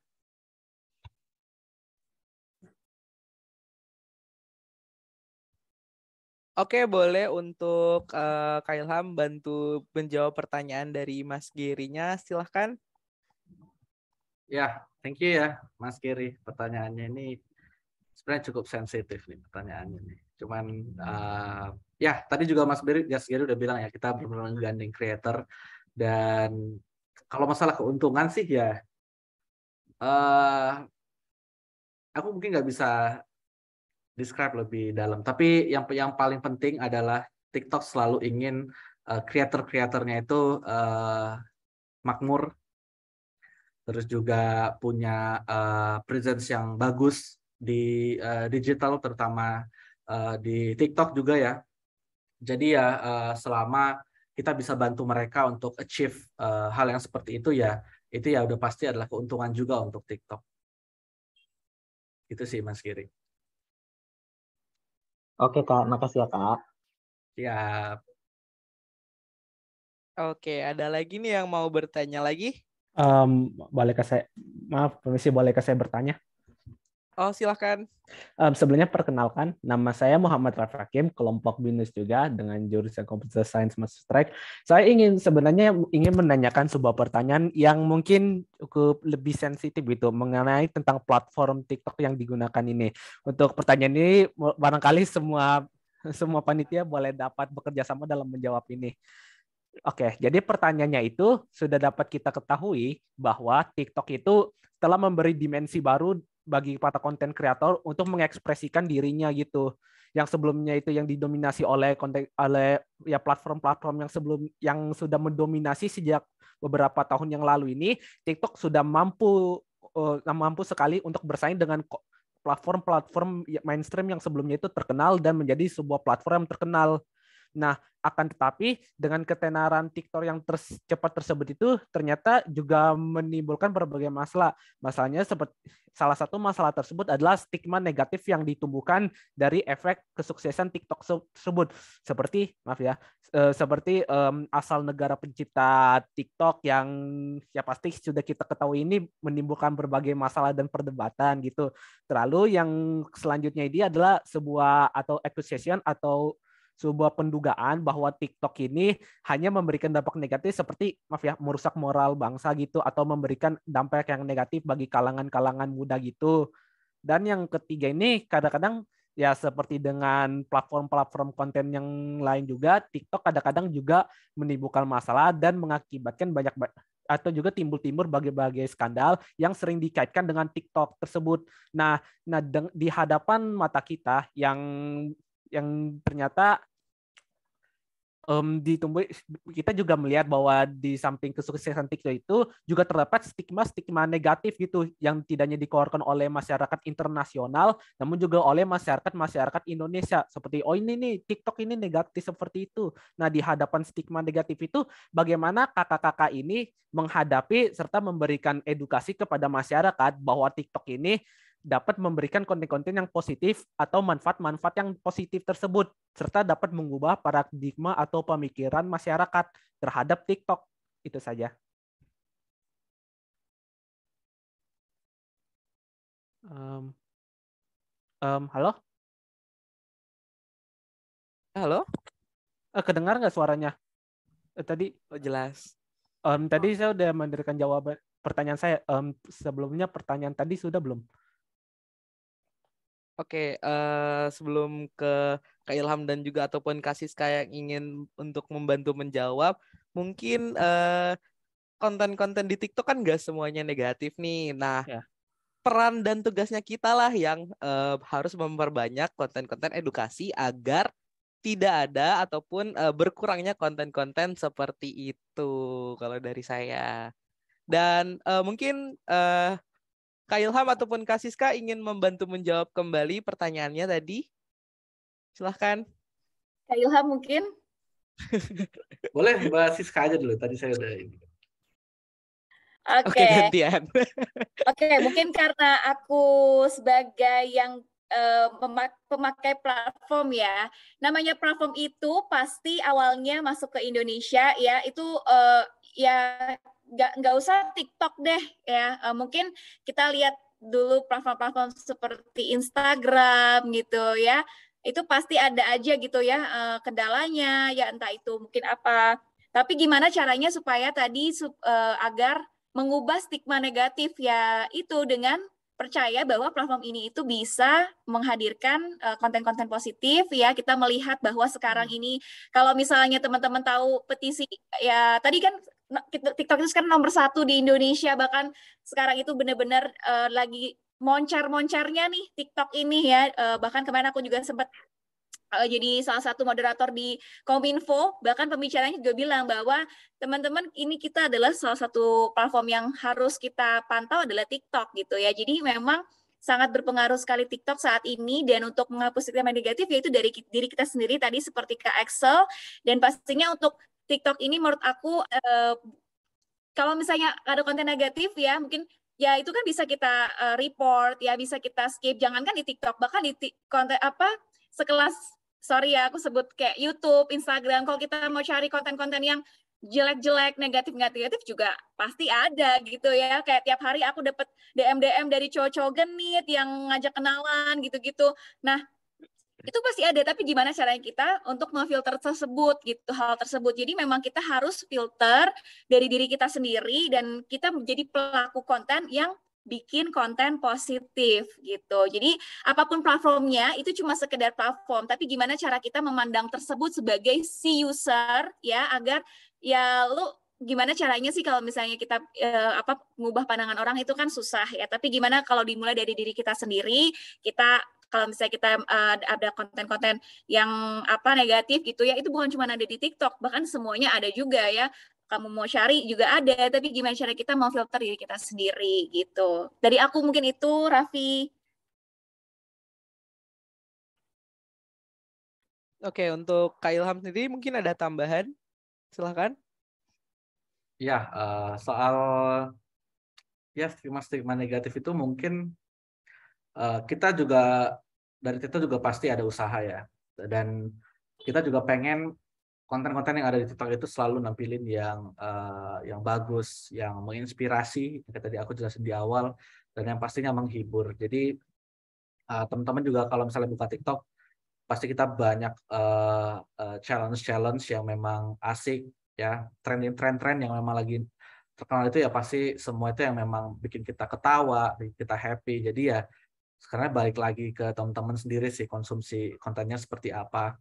Oke, boleh untuk Kak Ilham bantu menjawab pertanyaan dari Mas Giri-nya, silahkan. Ya, thank you ya Mas Giri. Pertanyaannya ini sebenarnya cukup sensitif nih pertanyaannya nih. Cuman ya tadi juga Mas Giri udah bilang ya kita benar-benar menggandeng creator dan kalau masalah keuntungan sih ya aku mungkin nggak bisa describe lebih dalam. Tapi yang paling penting adalah TikTok selalu ingin kreator-kreatornya itu makmur, terus juga punya presence yang bagus di digital, terutama di TikTok juga ya. Jadi ya selama kita bisa bantu mereka untuk achieve hal yang seperti itu ya, itu ya udah pasti adalah keuntungan juga untuk TikTok. Itu sih Mas Giri. Oke Kak, makasih ya Kak. Ya, Oke, ada lagi nih yang mau bertanya lagi? Boleh ke saya, maaf, permisi, boleh ke saya bertanya? Oh, silahkan. Sebelumnya perkenalkan, nama saya Muhammad Rafi Hakim, kelompok BINUS juga dengan jurusan Computer Science Master Track. Saya sebenarnya ingin menanyakan sebuah pertanyaan yang mungkin cukup lebih sensitif gitu mengenai tentang platform TikTok yang digunakan ini. Untuk pertanyaan ini barangkali semua panitia boleh dapat bekerja sama dalam menjawab ini. Oke, jadi pertanyaannya itu sudah dapat kita ketahui bahwa TikTok itu telah memberi dimensi baru bagi para konten kreator untuk mengekspresikan dirinya gitu. Yang sebelumnya itu yang didominasi oleh ya platform-platform yang sudah mendominasi sejak beberapa tahun yang lalu ini, TikTok sudah mampu sekali untuk bersaing dengan platform-platform mainstream yang sebelumnya itu terkenal dan menjadi sebuah platform yang terkenal. Nah, akan tetapi dengan ketenaran TikTok yang cepat tersebut itu ternyata juga menimbulkan berbagai masalah. Masalahnya salah satu masalah tersebut adalah stigma negatif yang ditumbuhkan dari efek kesuksesan TikTok tersebut. Seperti, maaf ya, seperti asal negara pencipta TikTok yang ya pasti sudah kita ketahui ini menimbulkan berbagai masalah dan perdebatan gitu. Terlalu yang selanjutnya ini adalah sebuah atau accusation atau sebuah pendugaan bahwa TikTok ini hanya memberikan dampak negatif seperti maaf ya merusak moral bangsa gitu atau memberikan dampak yang negatif bagi kalangan-kalangan muda gitu. Dan yang ketiga ini kadang-kadang ya seperti dengan platform-platform konten yang lain juga, TikTok kadang-kadang juga menimbulkan masalah dan mengakibatkan banyak atau juga timbul-timbul berbagai skandal yang sering dikaitkan dengan TikTok tersebut. Nah di hadapan mata kita yang ternyata kita juga melihat bahwa di samping kesuksesan TikTok itu juga terdapat stigma negatif gitu yang tidak hanya dikeluarkan oleh masyarakat internasional namun juga oleh masyarakat Indonesia seperti ini nih TikTok ini negatif seperti itu. Nah, di hadapan stigma negatif itu bagaimana kakak-kakak ini menghadapi serta memberikan edukasi kepada masyarakat bahwa TikTok ini dapat memberikan konten-konten yang positif atau manfaat-manfaat yang positif tersebut, serta dapat mengubah paradigma atau pemikiran masyarakat terhadap TikTok. Itu saja. Halo? Halo? Kedengar nggak suaranya? Tadi jelas. Tadi saya udah memberikan jawaban pertanyaan saya. Sebelumnya pertanyaan tadi sudah belum? Oke, sebelum ke Kak Ilham dan juga ataupun Kak Siska yang ingin untuk membantu menjawab, mungkin konten-konten di TikTok kan nggak semuanya negatif nih. Nah, peran dan tugasnya kita lah yang harus memperbanyak konten-konten edukasi agar tidak ada ataupun berkurangnya konten-konten seperti itu kalau dari saya. Dan mungkin Kak Ilham ataupun Kak Siska ingin membantu menjawab kembali pertanyaannya tadi. Silahkan. Kak Ilham mungkin? Boleh Mbak Siska aja dulu. Tadi saya udah ini. Oke, gantian. Oke, mungkin karena aku sebagai yang pemakai platform ya. Namanya platform itu pasti awalnya masuk ke Indonesia ya, itu ya nggak usah TikTok deh ya. Mungkin kita lihat dulu platform-platform seperti Instagram gitu ya. Itu pasti ada aja gitu ya kendalanya ya, entah itu mungkin apa. Tapi gimana caranya supaya tadi agar mengubah stigma negatif ya itu dengan percaya bahwa platform ini itu bisa menghadirkan konten-konten positif ya. Kita melihat bahwa sekarang ini kalau misalnya teman-teman tahu petisi ya tadi kan TikTok itu kan nomor 1 di Indonesia, bahkan sekarang itu benar-benar lagi moncar-moncarnya nih TikTok ini ya. Bahkan kemarin aku juga sempat jadi salah satu moderator di Kominfo, bahkan pembicaranya juga bilang bahwa teman-teman ini kita adalah salah satu platform yang harus kita pantau adalah TikTok gitu ya. Jadi memang sangat berpengaruh sekali TikTok saat ini, dan untuk menghapus stigma negatif yaitu dari diri kita sendiri tadi seperti Kak Axel, dan pastinya untuk TikTok ini menurut aku kalau misalnya ada konten negatif ya, mungkin ya itu kan bisa kita report ya, bisa kita skip. Jangankan di TikTok, bahkan di konten apa sekelas, sorry ya aku sebut kayak YouTube, Instagram, kalau kita mau cari konten-konten yang jelek-jelek, negatif-negatif juga pasti ada gitu ya. Kayak tiap hari aku dapat DM dari cowok-cowok genit yang ngajak kenalan gitu-gitu. Nah, itu pasti ada, tapi gimana caranya kita untuk memfilter tersebut gitu, hal tersebut. Jadi memang kita harus filter dari diri kita sendiri dan kita menjadi pelaku konten yang bikin konten positif gitu. Jadi apapun platformnya itu cuma sekedar platform, tapi gimana cara kita memandang tersebut sebagai si user ya, agar ya lu gimana caranya sih kalau misalnya kita mengubah pandangan orang itu kan susah ya, tapi gimana kalau dimulai dari diri kita sendiri, kita kalau misalnya kita ada konten-konten yang negatif gitu ya, itu bukan cuma ada di TikTok, bahkan semuanya ada juga ya. Kamu mau cari juga ada, tapi gimana cara kita mau filter diri kita sendiri gitu. Dari aku mungkin itu, Raffi. Oke, untuk Kak Ilham sendiri mungkin ada tambahan? Silahkan. Ya, soal ya stigma negatif itu mungkin kita juga dari kita juga pasti ada usaha ya, dan kita juga pengen konten-konten yang ada di TikTok itu selalu nampilin yang bagus, yang menginspirasi, yang tadi aku jelasin di awal, dan yang pastinya menghibur. Jadi teman-teman juga kalau misalnya buka TikTok, pasti kita banyak challenge-challenge yang memang asik, ya, tren-tren yang memang lagi terkenal itu ya pasti semua itu yang memang bikin kita ketawa, bikin kita happy. Jadi ya sekarang balik lagi ke teman-teman sendiri sih konsumsi kontennya seperti apa.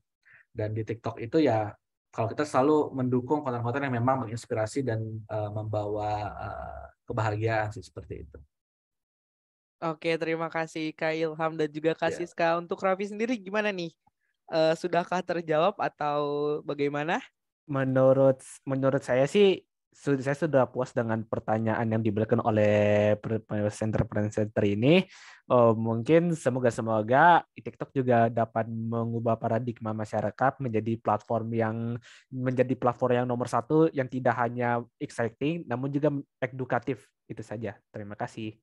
Dan di TikTok itu ya kalau kita selalu mendukung konten-konten yang memang menginspirasi dan membawa kebahagiaan sih seperti itu. Oke, terima kasih Kak Ilham dan juga Kak Ya. Siska. Untuk Raffi sendiri gimana nih? Sudahkah terjawab atau bagaimana? Menurut saya sih saya sudah puas dengan pertanyaan yang diberikan oleh presenter ini. Mungkin semoga TikTok juga dapat mengubah paradigma masyarakat menjadi platform yang nomor satu, yang tidak hanya exciting namun juga edukatif. Itu saja. Terima kasih.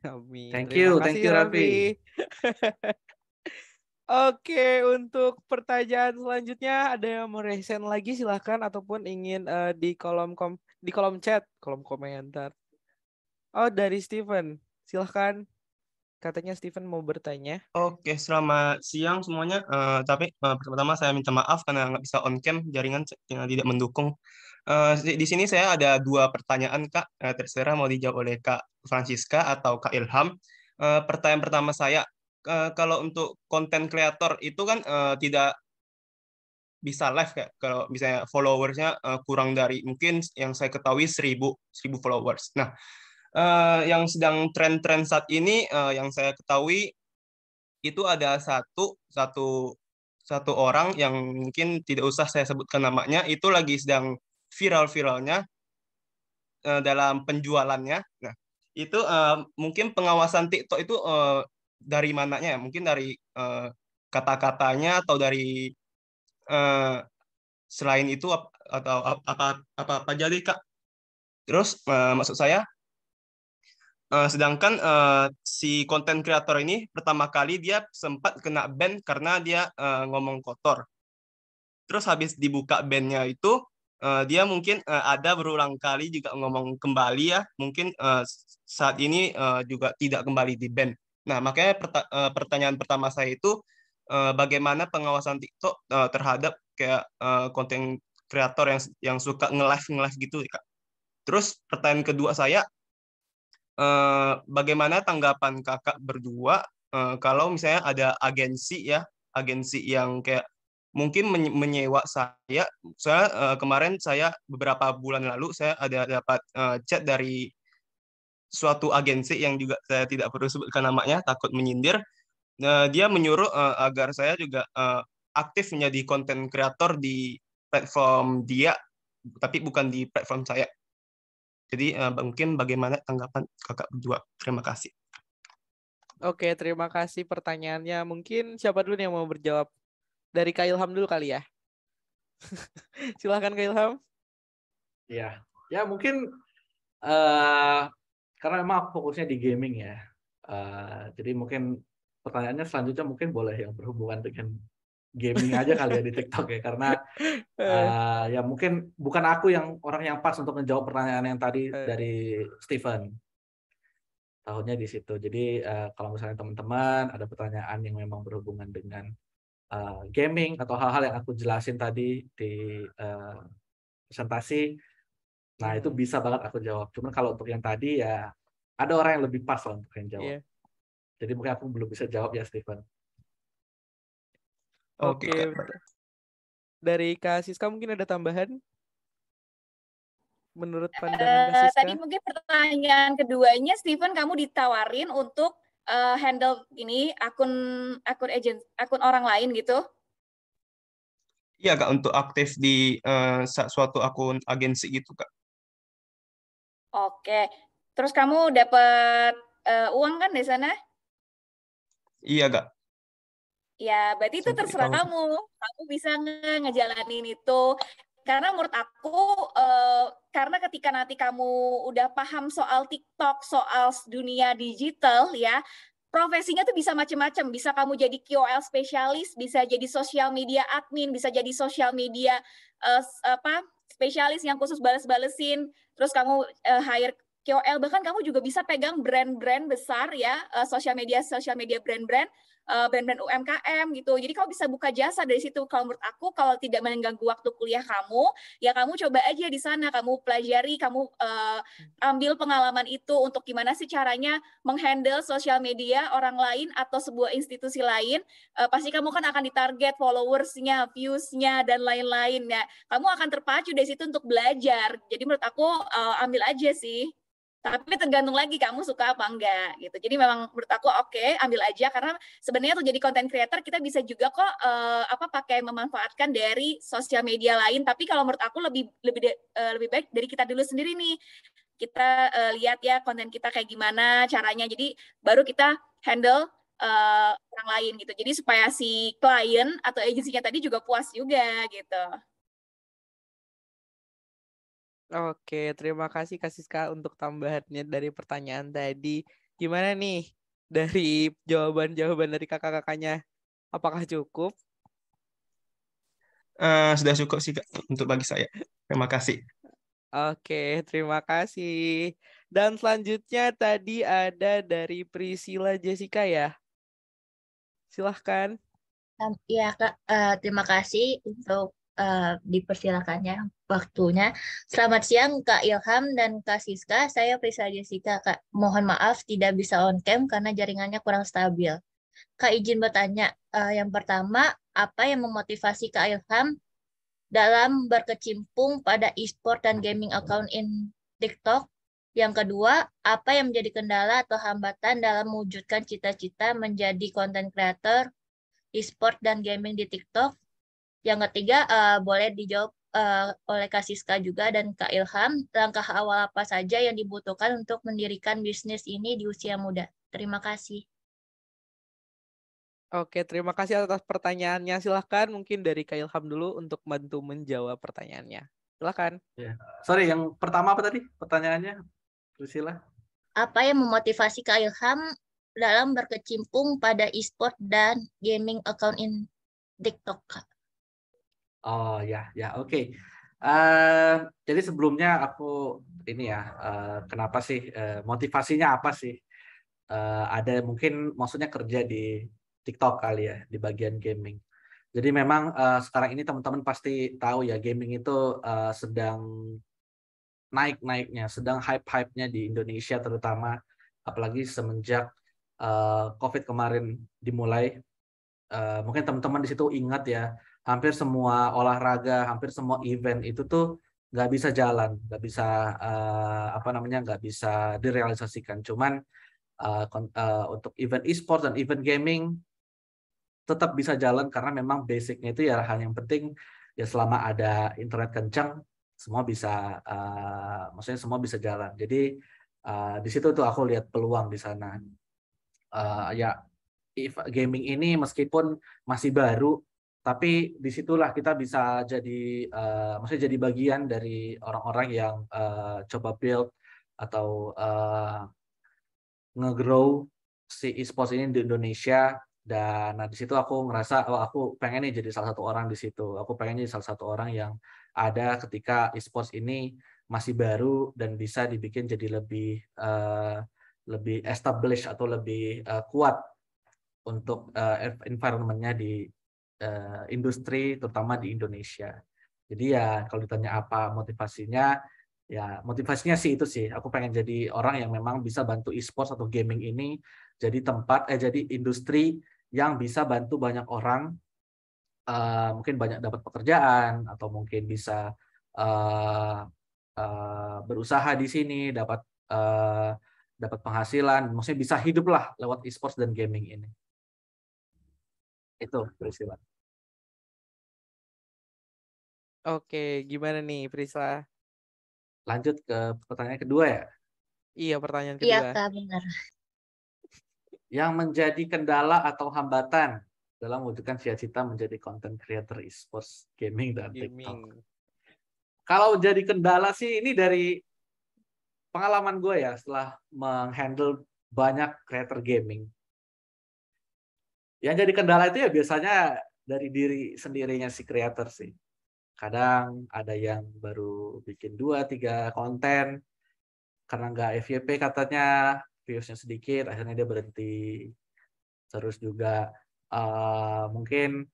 Amin. Thank Terima you kasih Raffi. Oke, untuk pertanyaan selanjutnya ada yang mau resen lagi silahkan ataupun ingin di kolom chat, kolom komentar. Oh, dari Steven. Silahkan. Katanya Steven mau bertanya. Oke, selamat siang semuanya. Tapi pertama-tama saya minta maaf karena nggak bisa on cam, jaringan yang tidak mendukung. Di sini saya ada 2 pertanyaan, Kak. Terserah mau dijawab oleh Kak Francisca atau Kak Ilham. Pertanyaan pertama saya, kalau untuk konten kreator itu kan tidak bisa live kayak kalau misalnya followersnya kurang dari mungkin yang saya ketahui 1000 followers. Nah, yang sedang tren-tren saat ini yang saya ketahui itu ada satu orang yang mungkin tidak usah saya sebutkan namanya, itu lagi sedang viral-viralnya dalam penjualannya. Nah, itu mungkin pengawasan TikTok itu dari mananya ya? Mungkin dari kata-katanya atau dari selain itu atau apa jadi Kak? Terus maksud saya sedangkan si konten kreator ini pertama kali dia sempat kena ban karena dia ngomong kotor. Terus habis dibuka ban-nya itu dia mungkin ada berulang kali juga ngomong kembali ya. Mungkin saat ini juga tidak kembali di ban. Nah, makanya pertanyaan pertama saya itu bagaimana pengawasan TikTok terhadap kayak konten kreator yang suka nge-live gitu, Kak. Terus pertanyaan kedua saya, bagaimana tanggapan kakak berdua kalau misalnya ada agensi yang kayak mungkin menyewa saya. Kemarin saya beberapa bulan lalu saya ada dapat chat dari suatu agensi yang juga saya tidak perlu sebutkan namanya, takut menyindir. Dia menyuruh agar saya juga aktif menjadi konten kreator di platform dia, tapi bukan di platform saya. Jadi mungkin bagaimana tanggapan kakak berdua? Terima kasih. Oke, terima kasih pertanyaannya. Mungkin siapa dulu yang mau berjawab? Dari Kak Ilham dulu kali ya. Silahkan Kak Ilham. Ya mungkin Eh, karena memang aku fokusnya di gaming ya. Jadi mungkin pertanyaannya selanjutnya mungkin boleh yang berhubungan dengan gaming aja kali ya di TikTok ya. Karena ya mungkin bukan aku yang orang yang pas untuk menjawab pertanyaan yang tadi dari Steven. Tahunnya di situ. Jadi kalau misalnya teman-teman ada pertanyaan yang memang berhubungan dengan gaming atau hal-hal yang aku jelasin tadi di presentasi, nah itu bisa banget aku jawab. Cuman kalau untuk yang tadi ya ada orang yang lebih pas lah untuk yang jawab. Iya. Jadi mungkin aku belum bisa jawab ya, Steven. Oke, Oke. Kak. Dari Kak Siska mungkin ada tambahan? Menurut pandangan Kak Siska? Tadi mungkin pertanyaan keduanya, Steven, kamu ditawarin untuk handle ini akun orang lain gitu. Iya, Kak, untuk aktif di suatu akun agensi gitu, Kak. Oke. Terus kamu dapat uang kan di sana? Iya, Kak. Ya, berarti itu Sampai di terserah tahun. kamu. Kamu bisa ngejalanin itu. Karena menurut aku, karena ketika nanti kamu udah paham soal TikTok, soal dunia digital ya, profesinya tuh bisa macam-macam. Bisa kamu jadi KOL spesialis, bisa jadi sosial media admin, bisa jadi sosial media spesialis yang khusus bales-balesin. Terus kamu hire KOL, bahkan kamu juga bisa pegang brand-brand besar ya, sosial media brand-brand UMKM gitu. Jadi kamu bisa buka jasa dari situ. Kalau menurut aku, kalau tidak mengganggu waktu kuliah kamu, ya kamu coba aja di sana, kamu pelajari, kamu ambil pengalaman itu untuk gimana sih caranya menghandle sosial media orang lain atau sebuah institusi lain. Pasti kamu kan akan ditarget followers-nya, views-nya, dan lain-lain. Ya, kamu akan terpacu dari situ untuk belajar. Jadi menurut aku ambil aja sih. Tapi tergantung lagi kamu suka apa enggak gitu. Jadi memang menurut aku oke, ambil aja karena sebenarnya untuk jadi content creator kita bisa juga kok pakai memanfaatkan dari sosial media lain. Tapi kalau menurut aku lebih baik dari kita dulu sendiri nih. Kita lihat ya konten kita kayak gimana caranya. Jadi baru kita handle orang lain gitu. Jadi supaya si klien atau agensinya tadi juga puas juga gitu. Oke, terima kasih Kak Siska untuk tambahannya dari pertanyaan tadi. Gimana nih dari jawaban-jawaban dari kakak-kakaknya? Apakah cukup? Sudah cukup sih, Kak, untuk bagi saya. Terima kasih. Oke, terima kasih. Dan selanjutnya tadi ada dari Priscilla Jessica ya. Silahkan. Ya, Kak, terima kasih untuk dipersilakannya waktunya. Selamat siang, Kak Ilham dan Kak Siska. Saya Priscilla Jessica, Kak. Mohon maaf tidak bisa on cam karena jaringannya kurang stabil. Kak, izin bertanya. Yang pertama, apa yang memotivasi Kak Ilham dalam berkecimpung pada e-sport dan gaming account in TikTok? Yang kedua, apa yang menjadi kendala atau hambatan dalam mewujudkan cita-cita menjadi content creator e-sport dan gaming di TikTok? Yang ketiga, boleh dijawab oleh Kak Siska juga dan Kak Ilham, langkah awal apa saja yang dibutuhkan untuk mendirikan bisnis ini di usia muda? Terima kasih. Oke, terima kasih atas pertanyaannya. Silahkan mungkin dari Kak Ilham dulu untuk bantu menjawab pertanyaannya. Silahkan. Ya. Sorry, yang pertama apa tadi pertanyaannya, Priscilla? Apa yang memotivasi Kak Ilham dalam berkecimpung pada e-sport dan gaming account in TikTok, Kak? Oh ya, oke. Jadi sebelumnya aku ini ya, kenapa sih motivasinya apa sih? Ada mungkin maksudnya kerja di TikTok kali ya di bagian gaming. Jadi memang sekarang ini teman-teman pasti tahu ya gaming itu sedang naik-naiknya, sedang hype-hype-nya di Indonesia terutama, apalagi semenjak COVID kemarin dimulai. Mungkin teman-teman di situ ingat ya, hampir semua olahraga, hampir semua event itu tuh nggak bisa jalan, nggak bisa direalisasikan. Cuman untuk event e-sport dan event gaming tetap bisa jalan karena memang basicnya itu ya hal yang penting ya selama ada internet kencang semua bisa maksudnya semua bisa jalan. Jadi di situ tuh aku lihat peluang di sana. Ya gaming ini meskipun masih baru tapi disitulah kita bisa jadi maksudnya jadi bagian dari orang-orang yang coba build atau nge-grow si e-sports ini di Indonesia. Dan di situ aku ngerasa aku pengen nih jadi salah satu orang di situ. Aku pengen jadi salah satu orang yang ada ketika e-sports ini masih baru dan bisa dibikin jadi lebih established atau lebih kuat untuk environment-nya di industri terutama di Indonesia. Jadi ya kalau ditanya apa motivasinya, ya motivasinya sih itu sih. Aku pengen jadi orang yang memang bisa bantu e-sports atau gaming ini jadi jadi industri yang bisa bantu banyak orang, mungkin banyak dapat pekerjaan atau mungkin bisa berusaha di sini, dapat penghasilan, maksudnya bisa hidup lah lewat e-sports dan gaming ini. Itu peristiwa. Oke, gimana nih Prisla? Lanjut ke pertanyaan kedua ya. Iya, pertanyaan Iya, kedua. Kak, benar. Yang menjadi kendala atau hambatan dalam mewujudkan cita-cita menjadi content creator e-sports, gaming, dan TikTok. Gaming. Kalau jadi kendala sih ini dari pengalaman gue ya setelah menghandle banyak creator gaming. Yang jadi kendala itu ya biasanya dari diri sendirinya si creator sih. Kadang ada yang baru bikin 2-3 konten karena nggak FYP katanya, viewsnya sedikit, akhirnya dia berhenti. Terus juga mungkin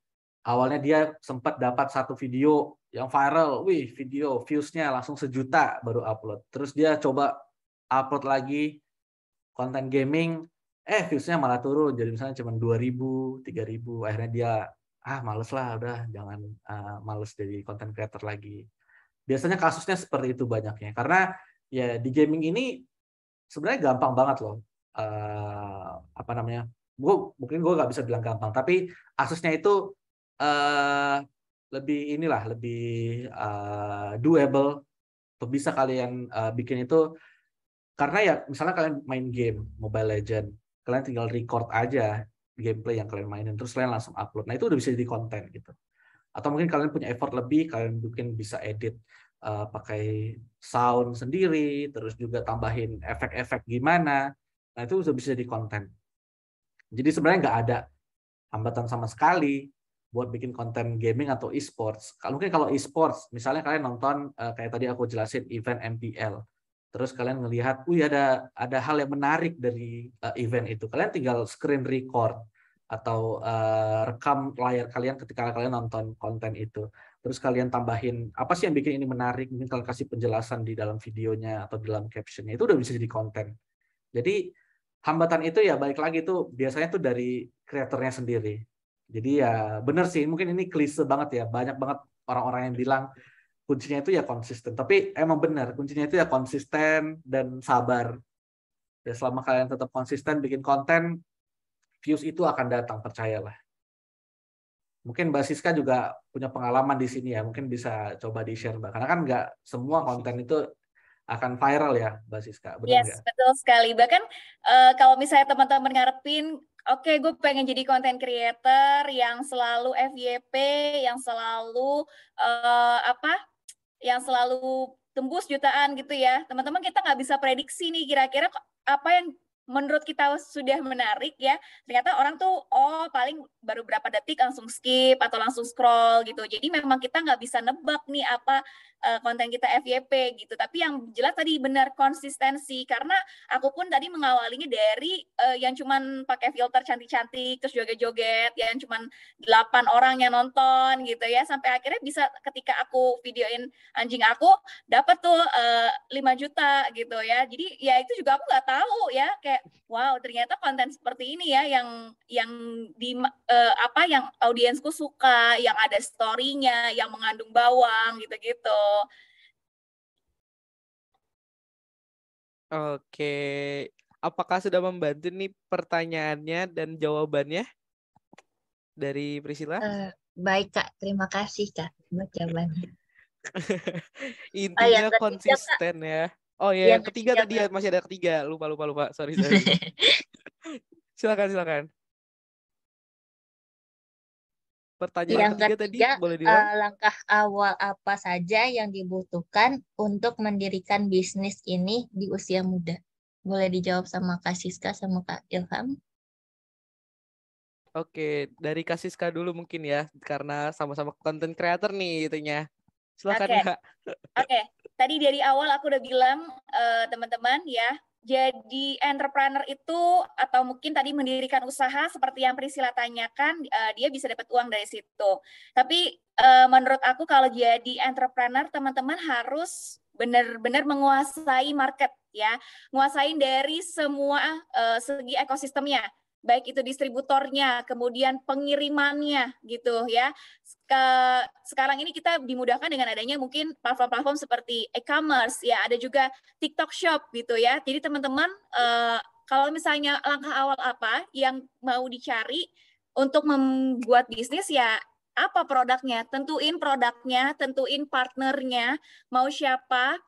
awalnya dia sempat dapat satu video yang viral, video viewsnya langsung 1 juta baru upload. Terus dia coba upload lagi konten gaming, viewsnya malah turun, jadi misalnya cuma 2.000, 3.000. Akhirnya dia males lah, udah jangan males jadi content creator lagi. Biasanya kasusnya seperti itu banyaknya, karena ya di gaming ini sebenarnya gampang banget loh. Mungkin gue nggak bisa bilang gampang, tapi aksesnya itu lebih doable. Untuk bisa kalian bikin itu, karena ya misalnya kalian main game Mobile Legend, kalian tinggal record aja gameplay yang kalian mainin, terus kalian langsung upload. Nah itu udah bisa jadi konten gitu. Atau mungkin kalian punya effort lebih, kalian mungkin bisa edit pakai sound sendiri, terus juga tambahin efek-efek gimana. Nah itu udah bisa jadi konten. Jadi sebenarnya nggak ada hambatan sama sekali buat bikin konten gaming atau e-sports. Mungkin kalau e-sports, misalnya kalian nonton kayak tadi aku jelasin event MPL, terus kalian ngelihat, ada hal yang menarik dari event itu. Kalian tinggal screen record atau rekam layar kalian ketika kalian nonton konten itu. Terus kalian tambahin apa sih yang bikin ini menarik, mungkin kalian kasih penjelasan di dalam videonya atau di dalam captionnya, itu udah bisa jadi konten. Jadi hambatan itu ya balik lagi tuh biasanya tuh dari kreatornya sendiri. Jadi ya bener sih, mungkin ini klise banget ya, banyak banget orang-orang yang bilang kuncinya itu ya konsisten. Tapi emang benar, kuncinya itu ya konsisten dan sabar. Ya selama kalian tetap konsisten bikin konten, views itu akan datang, percayalah. Mungkin Mbak Siska juga punya pengalaman di sini ya, mungkin bisa coba di-share Mbak. Karena kan nggak semua konten itu akan viral ya, Mbak Siska. Benar nggak? Yes, betul sekali. Bahkan kalau misalnya teman-teman ngarepin, oke, gue pengen jadi content creator yang selalu FYP, yang selalu yang selalu tembus jutaan gitu ya. Teman-teman, kita nggak bisa prediksi nih kira-kira apa yang menurut kita sudah menarik ya, ternyata orang tuh paling baru berapa detik langsung skip atau langsung scroll gitu. Jadi memang kita nggak bisa nebak nih apa konten kita FYP gitu. Tapi yang jelas tadi benar konsistensi, karena aku pun tadi mengawalinya dari yang cuman pakai filter cantik-cantik terus joget-joget, yang cuman 8 orang yang nonton gitu ya, sampai akhirnya bisa ketika aku videoin anjing aku dapat tuh 5 juta gitu ya. Jadi ya itu juga aku nggak tahu ya, kayak wow ternyata konten seperti ini ya yang yang audiensku suka, yang ada story-nya, yang mengandung bawang gitu-gitu. Oke, apakah sudah membantu nih pertanyaannya dan jawabannya dari Priscilla? Baik Kak, terima kasih Kak buat jawabannya. Intinya konsisten ya. Oh ya, yang ketiga tadi ya, masih ada ketiga. Lupa. Sorry. Silakan. Pertanyaan Yang ketiga tadi ketiga, boleh diulang? langkah awal apa saja yang dibutuhkan untuk mendirikan bisnis ini di usia muda? Boleh dijawab sama Kak Siska sama Kak Ilham? Oke, dari Kak Siska dulu mungkin ya, karena sama-sama content creator nih itunya. Silakan Oke. Kak. Oke, tadi dari awal aku udah bilang teman-teman ya, jadi entrepreneur itu atau mungkin tadi mendirikan usaha seperti yang Priscilla tanyakan, dia bisa dapat uang dari situ. Tapi menurut aku kalau jadi entrepreneur teman-teman harus benar-benar menguasai market ya, nguasain dari semua segi ekosistemnya, baik itu distributornya, kemudian pengirimannya gitu ya. Sekarang ini kita dimudahkan dengan adanya mungkin platform-platform seperti e-commerce ya, ada juga TikTok Shop gitu ya. Jadi teman-teman kalau misalnya langkah awal apa yang mau dicari untuk membuat bisnis ya, apa produknya, tentuin partnernya, mau siapa.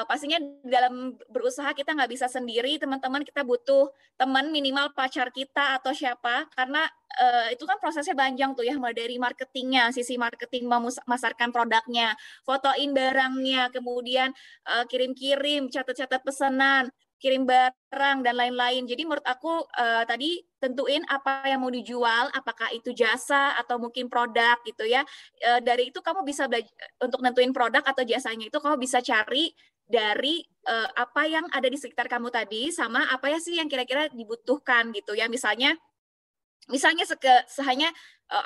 Pastinya dalam berusaha kita nggak bisa sendiri, teman-teman, kita butuh teman minimal pacar kita atau siapa, karena itu kan prosesnya panjang tuh ya, mulai dari marketingnya, sisi marketing memasarkan produknya, fotoin barangnya, kemudian kirim-kirim, catat-catat pesanan, kirim barang dan lain-lain. Jadi menurut aku tadi tentuin apa yang mau dijual, apakah itu jasa atau mungkin produk gitu ya. Dari itu kamu bisa belajar untuk nentuin produk atau jasanya itu kamu bisa cari dari apa yang ada di sekitar kamu tadi sama apa ya sih yang kira-kira dibutuhkan gitu ya. Misalnya hanya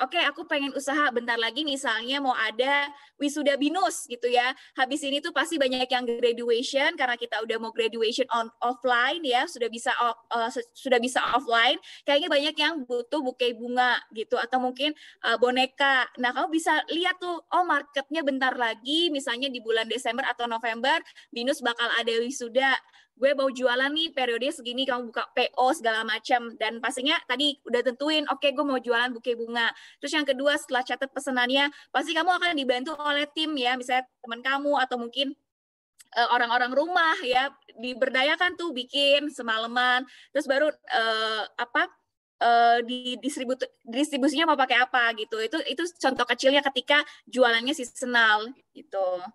oke, aku pengen usaha bentar lagi misalnya mau ada wisuda binus gitu ya. Habis ini tuh pasti banyak yang graduation karena kita udah mau graduation offline ya, sudah bisa offline. Kayaknya banyak yang butuh buke bunga gitu atau mungkin boneka. Nah, kamu bisa lihat tuh, oh marketnya bentar lagi misalnya di bulan Desember atau November binus bakal ada wisuda. Gue mau jualan nih periode segini, kamu buka PO segala macam, dan pastinya tadi udah tentuin oke, gue mau jualan buke bunga. Terus yang kedua, setelah catat pesanannya pasti kamu akan dibantu oleh tim ya, misalnya teman kamu atau mungkin orang-orang rumah ya, diberdayakan tuh bikin semalaman, terus baru di distribusinya mau pakai apa gitu. Itu contoh kecilnya ketika jualannya seasonal gitu.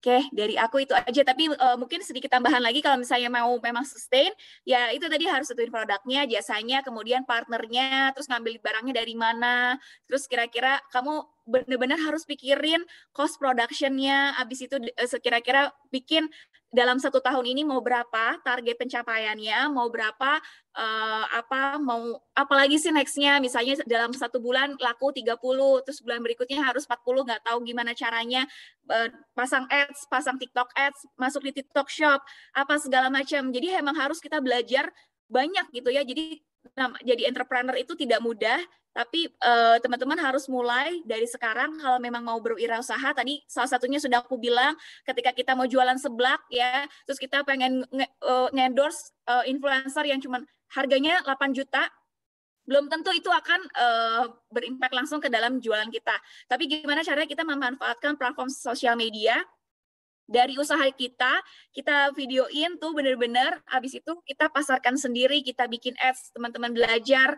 Oke, dari aku itu aja. Tapi mungkin sedikit tambahan lagi kalau misalnya mau memang sustain, ya itu tadi harus tentuin produknya, jasanya, kemudian partnernya, terus ngambil barangnya dari mana, terus kira-kira kamu benar-benar harus pikirin cost production-nya, habis itu kira-kira bikin dalam 1 tahun ini mau berapa target pencapaiannya, mau berapa apalagi sih next-nya, misalnya dalam 1 bulan laku 30, terus bulan berikutnya harus 40, nggak tahu gimana caranya, pasang ads, pasang TikTok ads, masuk di TikTok Shop, apa segala macam. Jadi emang harus kita belajar banyak gitu ya. Jadi entrepreneur itu tidak mudah, tapi teman-teman harus mulai dari sekarang kalau memang mau berwirausaha. Tadi salah satunya sudah aku bilang, ketika kita mau jualan seblak ya, terus kita pengen nge-endorse influencer yang cuman harganya 8 juta, belum tentu itu akan berimpact langsung ke dalam jualan kita. Tapi gimana caranya kita memanfaatkan platform sosial media dari usaha kita videoin tuh bener-bener, habis itu kita pasarkan sendiri, kita bikin ads, teman-teman belajar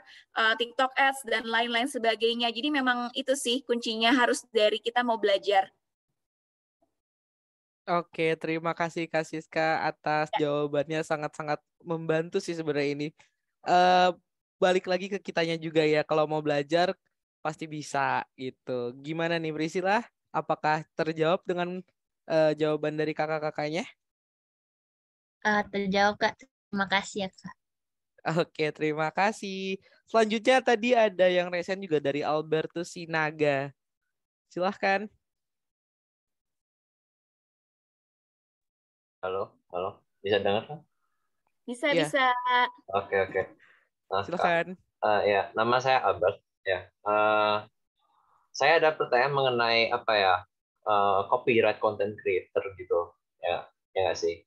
TikTok ads dan lain-lain sebagainya. Jadi memang itu sih kuncinya, harus dari kita mau belajar. Oke, terima kasih Kak Siska atas jawabannya, sangat-sangat membantu sih sebenarnya ini. Balik lagi ke kitanya juga ya, kalau mau belajar pasti bisa gitu. Gimana nih Priscilla? Apakah terjawab dengan jawaban dari kakak-kakaknya? Terjawab, Kak. Terima kasih ya, Kak. Oke, terima kasih. Selanjutnya tadi ada yang resen juga dari Albertus Sinaga. Silahkan. Halo, bisa dengar kan? Bisa, Iya. bisa. Oke. Nah, Silahkan. ya, nama saya Albert. Ya, saya ada pertanyaan mengenai apa ya, copyright content creator gitu. Ya nggak sih.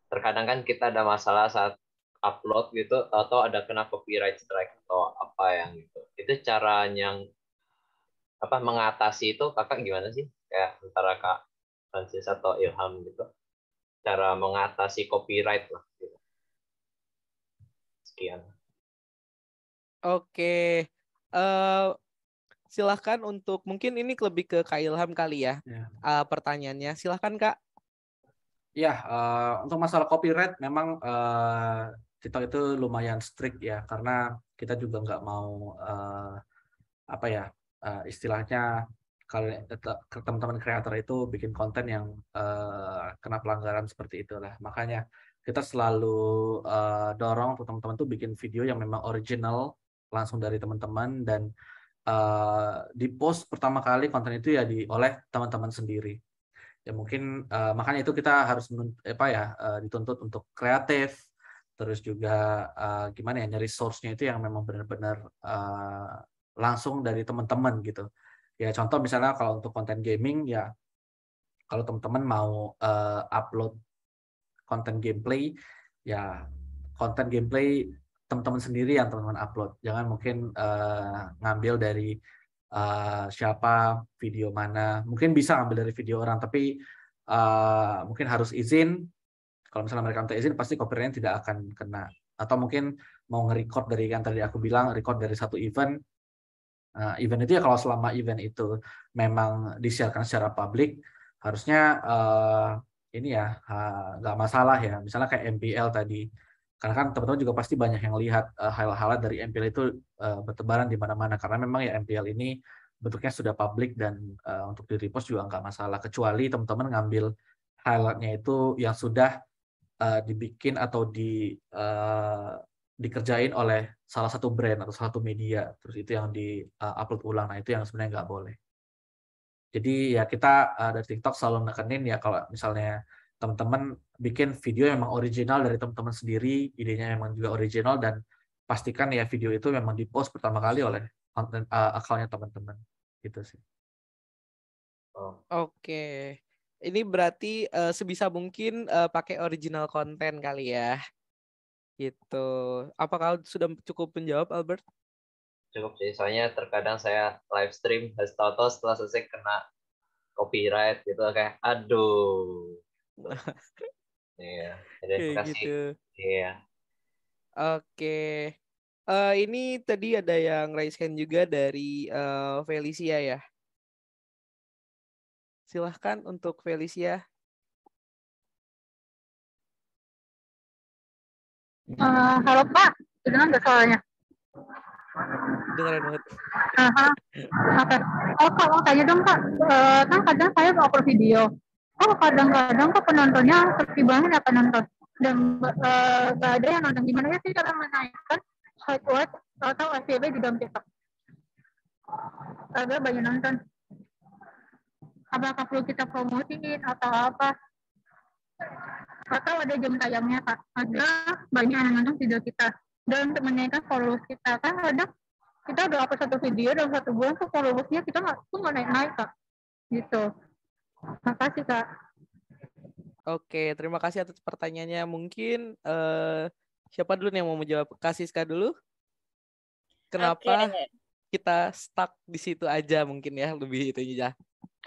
Terkadang kan kita ada masalah saat upload gitu, atau ada kena copyright strike atau apa yang gitu. Itu cara yang apa mengatasi itu kakak gimana sih? Kayak antara Kak Francis atau Ilham gitu. Cara mengatasi copyright lah. Gitu. Sekian. Oke. eh silahkan untuk mungkin ini lebih ke Kak Ilham kali ya. Ya. Pertanyaannya. Silahkan Kak. Ya, untuk masalah copyright memang TikTok itu lumayan strict ya, karena kita juga nggak mau apa ya istilahnya kalau teman-teman kreator itu bikin konten yang kena pelanggaran seperti itulah. Makanya kita selalu dorong untuk teman-teman tuh bikin video yang memang original langsung dari teman-teman dan di post pertama kali konten itu ya oleh teman-teman sendiri. Ya mungkin makanya itu kita harus dituntut untuk kreatif, terus juga gimana ya nyari source-nya itu yang memang benar-benar langsung dari teman-teman gitu. Ya contoh misalnya kalau untuk konten gaming ya kalau teman-teman mau upload konten gameplay ya konten gameplay teman-teman sendiri yang teman-teman upload. Jangan mungkin ngambil dari siapa video mana. Mungkin bisa ngambil dari video orang, tapi mungkin harus izin. Kalau misalnya mereka minta izin, pasti copyright-nya tidak akan kena. Atau mungkin mau nge-record dari yang tadi aku bilang, record dari satu event. Event itu ya kalau selama event itu memang disiarkan secara publik, harusnya ini ya nggak masalah ya. Misalnya kayak MPL tadi. Karena kan teman-teman juga pasti banyak yang lihat hal-hal dari MPL itu bertebaran di mana-mana. Karena memang ya MPL ini bentuknya sudah publik dan untuk di-repost juga nggak masalah. Kecuali teman-teman ngambil highlight-nya itu yang sudah dibikin atau dikerjain oleh salah satu brand atau salah satu media. Terus itu yang di-upload ulang. Nah itu yang sebenarnya nggak boleh. Jadi ya kita dari TikTok selalu nekenin ya kalau misalnya teman-teman bikin video yang memang original dari teman-teman sendiri, idenya memang juga original dan pastikan ya video itu memang di-post pertama kali oleh akunnya teman-teman. Gitu sih. Oke. Ini berarti sebisa mungkin pakai original konten kali ya. Gitu. Apakah sudah cukup menjawab Albert? Cukup sih, soalnya terkadang saya live stream, tahu-tahu setelah selesai kena copyright gitu kayak aduh. Iya, terima kasih. Gitu. Iya. Oke. Ini tadi ada yang raise hand juga dari Felicia ya. Silahkan untuk Felicia. Halo Pak, kedengaran nggak suaranya? Dengerin banget. Oke. Oh Pak, mau tanya dong Pak, kan kadang saya mau upload video. Oh kadang-kadang kok penontonnya sepi banget ya penonton. Dan nggak ada yang nonton. Gimana ya sih cara menaikkan height weight atau FYP di dalam TikTok? Agar banyak nonton. Apakah perlu kita promosiin atau apa? Atau ada jam tayangnya Pak? Ada banyak yang nonton video kita. Dan untuk menaikkan followers kita kan kadang kita udah upload satu video dalam 1 bulan tuh followersnya kita nggak naik Kak. Gitu. Makasih Kak. Oke, terima kasih atas pertanyaannya. Mungkin siapa dulu nih yang mau menjawab? Kasiska dulu. Kenapa kita stuck di situ aja mungkin ya, lebih itu aja.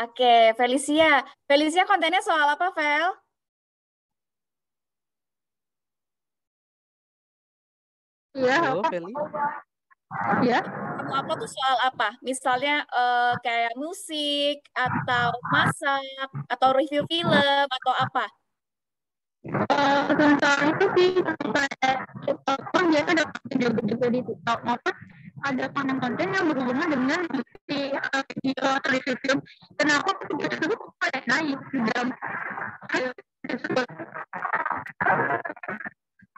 Oke, Felicia. Felicia kontennya soal apa, Vel? Iya. Halo, Feli. Iya. Kamu upload tuh soal apa? Misalnya kayak musik, atau masak, atau review film, atau apa? Tentang itu sih, kan biasa ada video juga di TikTok. Maka ada konten-konten yang berhubungan dengan musik, video, atau review film. Kenapa video tersebut kok naik di dalam tersebut?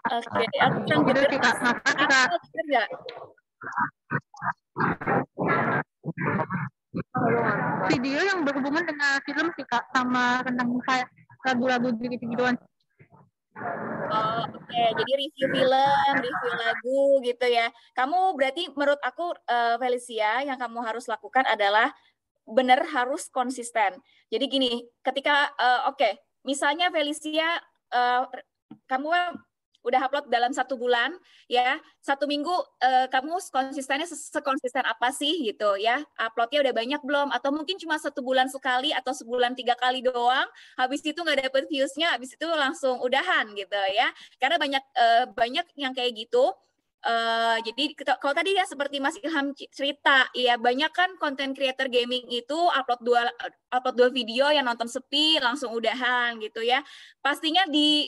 Oke, aku yang denger, denger nggak? Video yang berhubungan dengan film sih Kak, sama tentang kayak lagu-lagu gitu-gituan. Oh, oke. Jadi review film, review lagu gitu ya. Kamu berarti menurut aku Felicia yang kamu harus lakukan adalah benar harus konsisten. Jadi gini, ketika misalnya Felicia kamu udah upload dalam 1 bulan ya, 1 minggu kamu konsistennya sekonsisten apa sih gitu ya, uploadnya udah banyak belum, atau mungkin cuma 1 bulan sekali atau sebulan 3 kali doang, habis itu nggak dapet viewsnya, habis itu langsung udahan gitu ya, karena banyak yang kayak gitu. Jadi kalau tadi ya seperti Mas Ilham cerita, ya banyak kan konten creator gaming itu upload dua video yang nonton sepi langsung udahan gitu ya. Pastinya di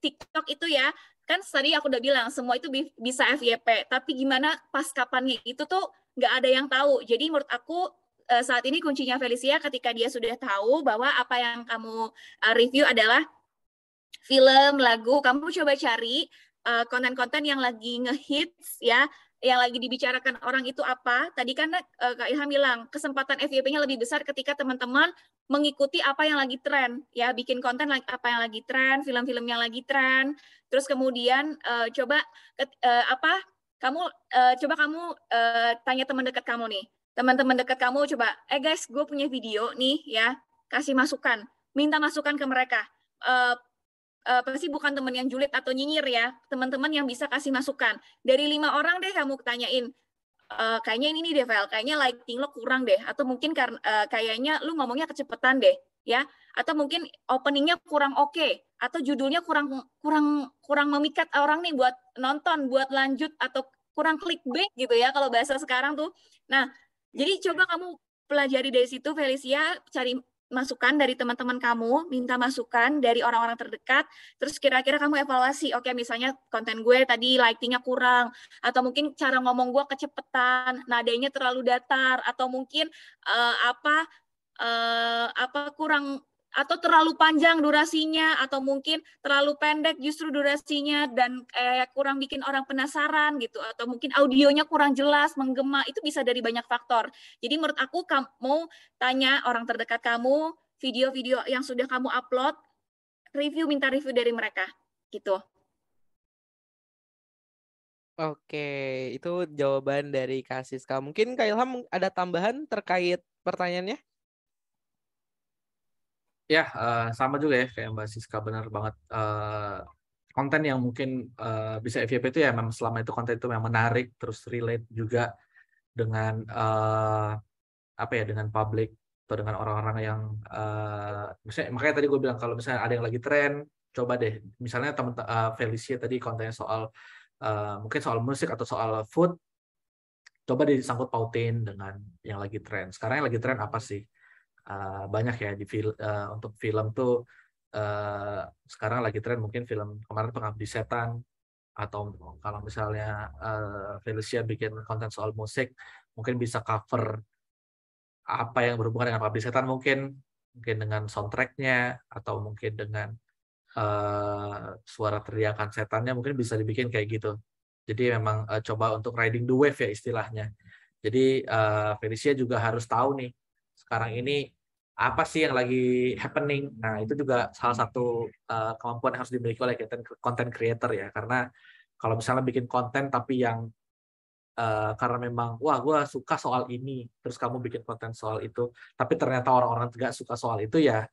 TikTok itu ya, kan tadi aku udah bilang semua itu bisa FYP, tapi gimana pas kapannya itu tuh nggak ada yang tahu. Jadi menurut aku saat ini kuncinya Felicia ketika dia sudah tahu bahwa apa yang kamu review adalah film, lagu, kamu coba cari konten-konten yang lagi ngehits ya, yang lagi dibicarakan orang itu apa. Tadi kan Kak Ilham bilang kesempatan FYP-nya lebih besar ketika teman-teman mengikuti apa yang lagi tren ya, bikin konten apa yang lagi tren, film-film yang lagi tren. Terus kemudian coba kamu tanya teman dekat kamu nih. Teman-teman dekat kamu coba, guys, gue punya video nih ya, kasih masukan, minta masukan ke mereka. Pasti bukan teman yang julid atau nyinyir ya, teman-teman yang bisa kasih masukan. Dari 5 orang deh kamu tanyain, kayaknya ini nih deh, Vel, kayaknya lighting lo kurang deh, atau mungkin kayaknya lu ngomongnya kecepatan deh, ya, atau mungkin openingnya kurang oke, atau judulnya kurang memikat orang nih buat nonton, buat lanjut, atau kurang clickbait gitu ya kalau bahasa sekarang tuh. Nah, jadi coba kamu pelajari dari situ, Felicia, cari masukan dari teman-teman kamu, minta masukan dari orang-orang terdekat, terus kira-kira kamu evaluasi, oke, misalnya konten gue tadi lightingnya kurang, atau mungkin cara ngomong gue kecepatan, nadanya terlalu datar, atau mungkin kurang, atau terlalu panjang durasinya, atau mungkin terlalu pendek justru durasinya dan kurang bikin orang penasaran gitu, atau mungkin audionya kurang jelas, menggema, itu bisa dari banyak faktor. Jadi menurut aku kamu tanya orang terdekat kamu, video-video yang sudah kamu upload, minta review dari mereka gitu. Oke, itu jawaban dari Kak Siska. Mungkin Kak Ilham ada tambahan terkait pertanyaannya? Ya, sama juga ya kayak Mbak Siska, benar banget. Konten yang mungkin bisa FYP itu ya memang selama itu konten itu memang menarik, terus relate juga dengan dengan publik atau dengan orang-orang yang misalnya, makanya tadi gue bilang kalau misalnya ada yang lagi tren, coba deh misalnya teman Felicia tadi kontennya soal mungkin soal musik atau soal food, coba disangkut pautin dengan yang lagi tren. Sekarang yang lagi tren apa sih? Banyak ya untuk film tuh sekarang lagi tren mungkin film kemarin Pengabdi Setan, atau kalau misalnya Felicia bikin konten soal musik mungkin bisa cover apa yang berhubungan dengan Pengabdi Setan, mungkin dengan soundtracknya atau mungkin dengan suara teriakan setannya, mungkin bisa dibikin kayak gitu. Jadi memang coba untuk riding the wave ya istilahnya. Jadi Felicia juga harus tahu nih sekarang ini apa sih yang lagi happening. Nah, itu juga salah satu kemampuan yang harus dimiliki oleh content creator ya. Karena kalau misalnya bikin konten tapi yang karena memang, wah gue suka soal ini, terus kamu bikin konten soal itu, tapi ternyata orang-orang nggak suka soal itu ya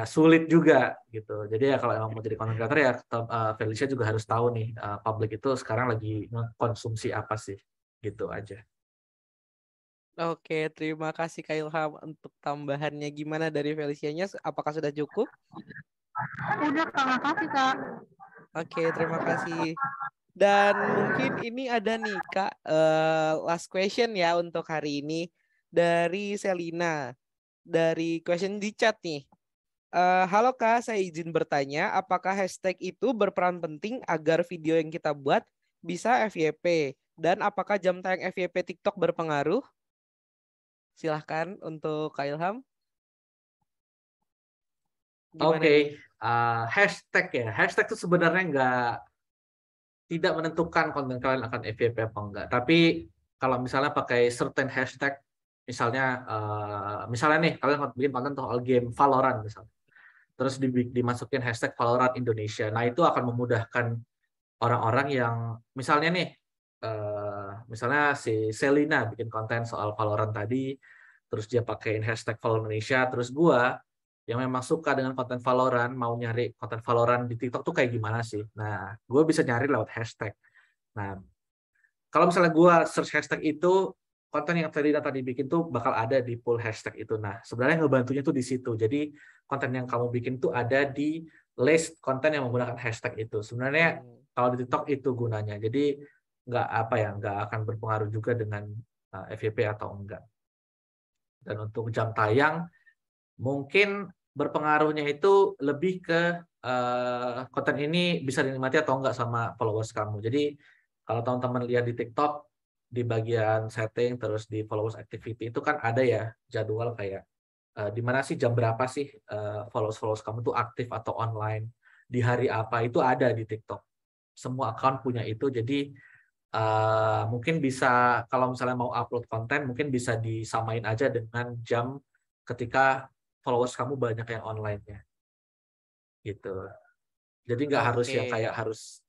sulit juga gitu. Jadi ya kalau emang mau jadi content creator ya Felicia juga harus tahu nih publik itu sekarang lagi konsumsi apa sih, gitu aja. Oke, terima kasih Kak Ilham untuk tambahannya. Gimana dari Felicianya? Apakah sudah cukup? Udah, Kak. Makasih, Kak. Oke, terima kasih. Dan mungkin ini ada nih Kak, last question ya untuk hari ini dari Selina. Dari question di chat nih. Halo Kak, saya izin bertanya, apakah hashtag itu berperan penting agar video yang kita buat bisa FYP? Dan apakah jam tayang FYP TikTok berpengaruh? Silahkan untuk Kak Ilham. Oke, hashtag ya. Hashtag itu sebenarnya tidak menentukan konten kalian akan FYP apa enggak. Tapi kalau misalnya pakai certain hashtag, misalnya nih kalian bikin konten soal game Valorant misalnya, terus dimasukin hashtag Valorant Indonesia. Nah, itu akan memudahkan orang-orang yang misalnya nih, misalnya si Selina bikin konten soal Valorant tadi, terus dia pakein hashtag Valorant Indonesia, terus gua yang memang suka dengan konten Valorant, mau nyari konten Valorant di TikTok tuh kayak gimana sih? Nah, gue bisa nyari lewat hashtag. Nah, kalau misalnya gue search hashtag itu, konten yang tadi bikin tuh bakal ada di pool hashtag itu. Nah, sebenarnya ngebantunya tuh di situ. Jadi, konten yang kamu bikin tuh ada di list konten yang menggunakan hashtag itu. Sebenarnya Kalau di TikTok itu gunanya. Jadi nggak akan berpengaruh juga dengan FYP atau enggak. Dan untuk jam tayang mungkin berpengaruhnya itu lebih ke konten ini bisa dinikmati atau enggak sama followers kamu. Jadi kalau teman-teman lihat di TikTok di bagian setting terus di followers activity itu kan ada ya jadwal kayak di mana sih jam berapa sih followers kamu tuh aktif atau online di hari apa itu ada di TikTok. Semua account punya itu, jadi mungkin bisa kalau misalnya mau upload konten mungkin bisa disamain aja dengan jam ketika followers kamu banyak yang online-nya gitu. Jadi nggak harus yang kayak harus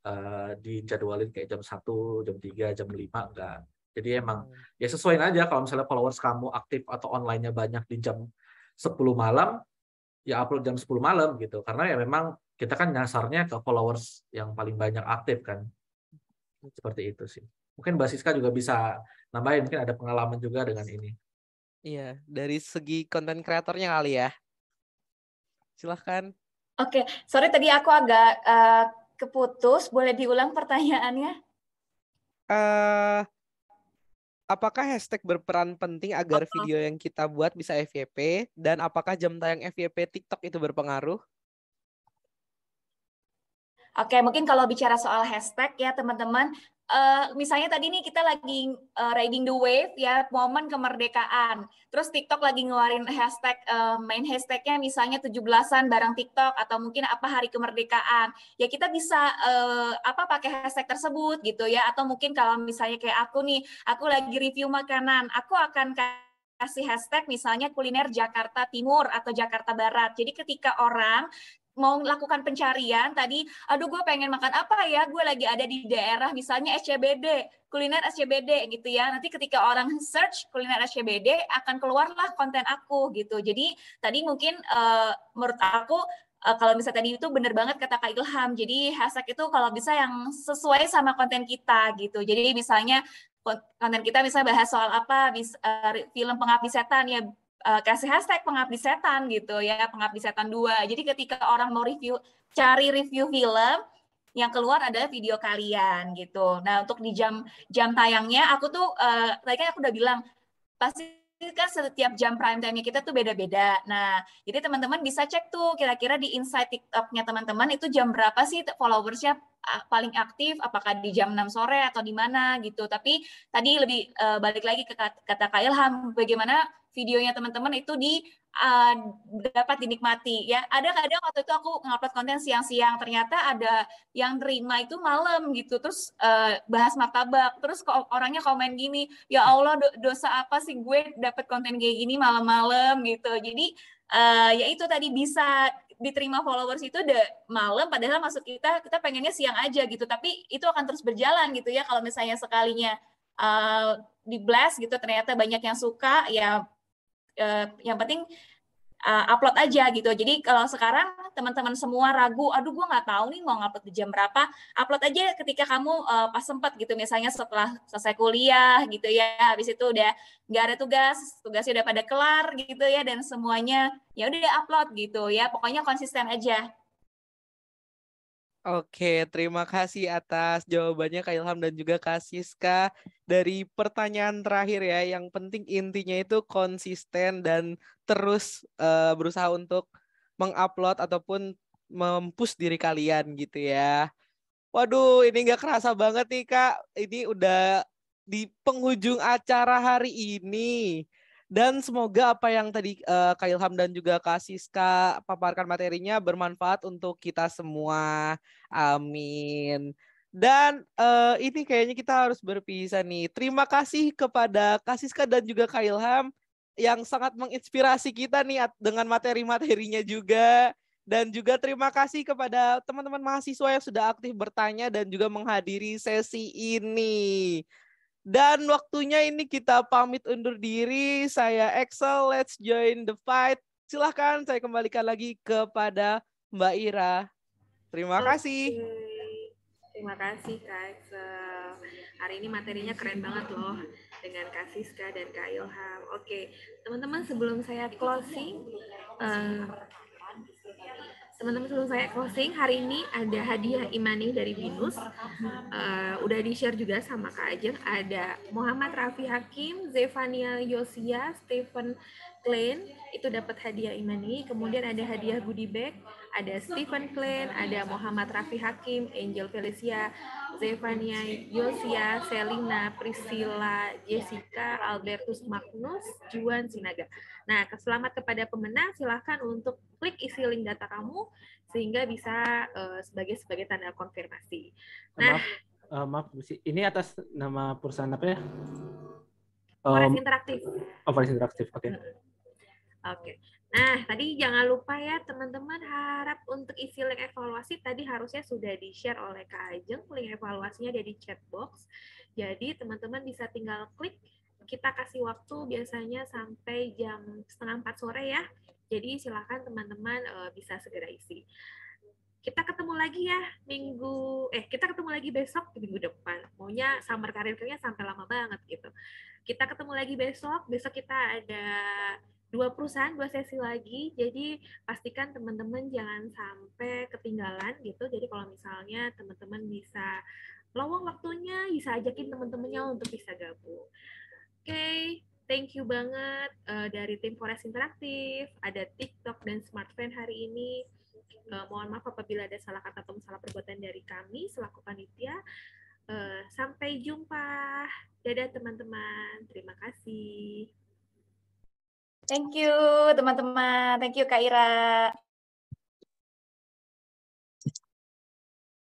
dijadwalin kayak jam 1, jam 3, jam 5, enggak. Jadi emang ya sesuaiin aja kalau misalnya followers kamu aktif atau online-nya banyak di jam 10 malam, ya upload jam 10 malam gitu. Karena ya memang kita kan nyasarnya ke followers yang paling banyak aktif kan. Seperti itu sih. Mungkin Mbak Siska juga bisa nambahin, mungkin ada pengalaman juga dengan ini. Iya, dari segi konten kreatornya kali ya. Silahkan. Oke, sorry tadi aku agak keputus. Boleh diulang pertanyaannya? Apakah hashtag berperan penting agar video yang kita buat bisa FYP? Dan apakah jam tayang FYP TikTok itu berpengaruh? Oke, mungkin kalau bicara soal hashtag ya teman-teman, misalnya tadi nih kita lagi riding the wave ya, momen kemerdekaan. Terus TikTok lagi ngeluarin hashtag, main hashtagnya misalnya 17-an bareng TikTok atau mungkin apa hari kemerdekaan. Ya kita bisa pakai hashtag tersebut gitu ya. Atau mungkin kalau misalnya kayak aku nih, aku lagi review makanan, aku akan kasih hashtag misalnya kuliner Jakarta Timur atau Jakarta Barat. Jadi ketika orang mau lakukan pencarian tadi, aduh gue pengen makan apa ya, gue lagi ada di daerah misalnya SCBD, kuliner SCBD gitu ya. Nanti ketika orang search kuliner SCBD akan keluarlah konten aku gitu. Jadi tadi mungkin menurut aku kalau misalnya tadi itu benar banget kata Kak Ilham. Jadi hashtag itu kalau bisa yang sesuai sama konten kita gitu. Jadi misalnya konten kita misalnya bahas soal apa, film Pengabdi Setan ya, kasih hashtag Pengabdi Setan gitu ya, Pengabdi Setan 2. Jadi ketika orang mau cari review film, yang keluar adalah video kalian gitu. Nah, untuk di jam tayangnya aku tuh tadi kan aku udah bilang pasti kan setiap jam prime time-nya kita tuh beda-beda. Nah, jadi teman-teman bisa cek tuh kira-kira di insight TikTok-nya teman-teman itu jam berapa sih followersnya paling aktif, apakah di jam 6 sore atau di mana gitu. Tapi tadi lebih balik lagi ke kata Kak Ilham, bagaimana videonya teman-teman itu dapat dinikmati ya. Ada kadang waktu itu aku ngupload konten siang-siang, ternyata ada yang terima itu malam gitu, terus bahas martabak, terus orangnya komen gini, ya Allah dosa apa sih gue dapat konten kayak gini malam-malam gitu. Jadi ya itu tadi bisa diterima followers itu udah malam, padahal maksud kita pengennya siang aja gitu, tapi itu akan terus berjalan gitu ya. Kalau misalnya sekalinya di blast gitu ternyata banyak yang suka ya, yang penting upload aja gitu. Jadi kalau sekarang teman-teman semua ragu, aduh gue nggak tahu nih mau ngupload di jam berapa, upload aja ketika kamu pas sempat gitu, misalnya setelah selesai kuliah gitu ya, habis itu udah nggak ada tugasnya udah pada kelar gitu ya, dan semuanya ya udah upload gitu ya, pokoknya konsisten aja. Oke, terima kasih atas jawabannya Kak Ilham dan juga Kak Siska. Dari pertanyaan terakhir ya, yang penting intinya itu konsisten dan terus berusaha untuk mengupload ataupun mempush diri kalian gitu ya. Waduh, ini nggak kerasa banget nih Kak. Ini udah di penghujung acara hari ini. Dan semoga apa yang tadi Kak Ilham dan juga Kak Siska paparkan materinya bermanfaat untuk kita semua. Amin. Dan ini kayaknya kita harus berpisah nih. Terima kasih kepada Kak Siska dan juga Kak Ilham yang sangat menginspirasi kita nih dengan materi-materinya juga. Dan juga terima kasih kepada teman-teman mahasiswa yang sudah aktif bertanya dan juga menghadiri sesi ini. Dan waktunya ini kita pamit undur diri. Saya Excel, let's join the fight. Silahkan saya kembalikan lagi kepada Mbak Ira. Terima kasih. Terima kasih Kak Excel. Hari ini materinya keren banget loh dengan Kak Siska dan Kak Ilham. Oke, teman-teman sebelum saya closing, teman-teman sebelum saya closing, hari ini ada hadiah e-money dari Binus. Udah di-share juga sama Kak Ajeng. Ada Muhammad Raffi Hakim, Zevania Yosia, Stephen Klein, itu dapat hadiah e-money. Kemudian ada hadiah goodie bag, ada Stephen Klein, ada Muhammad Raffi Hakim, Angel Felicia, Zevania Yosia, Selina, Priscilla, Jessica, Albertus Magnus, Juan Sinaga. Nah, selamat kepada pemenang, silahkan untuk klik isi link data kamu sehingga bisa sebagai tanda konfirmasi. Nah, maaf, ini atas nama perusahaan apa ya? Forest Interaktif. Forest Interaktif, oke. Oke. Nah, tadi jangan lupa ya teman-teman, harap untuk isi link evaluasi tadi harusnya sudah di-share oleh Kak Ajeng. Link evaluasinya ada di chat box. Jadi teman-teman bisa tinggal klik. Kita kasih waktu biasanya sampai jam 3:30 sore ya. Jadi silakan teman-teman bisa segera isi. Kita ketemu lagi ya kita ketemu lagi besok minggu depan. Maunya summer career fair-nya sampai lama banget gitu. Kita ketemu lagi besok kita ada 2 perusahaan, 2 sesi lagi. Jadi pastikan teman-teman jangan sampai ketinggalan gitu. Jadi kalau misalnya teman-teman bisa lowong waktunya, bisa ajakin teman-temannya untuk bisa gabung. Oke, thank you banget dari tim Forest Interaktif, ada TikTok dan Smartfriend hari ini. Mohon maaf apabila ada salah kata atau salah perbuatan dari kami selaku panitia. Sampai jumpa. Dadah teman-teman. Terima kasih. Thank you teman-teman. Thank you Kak Ira.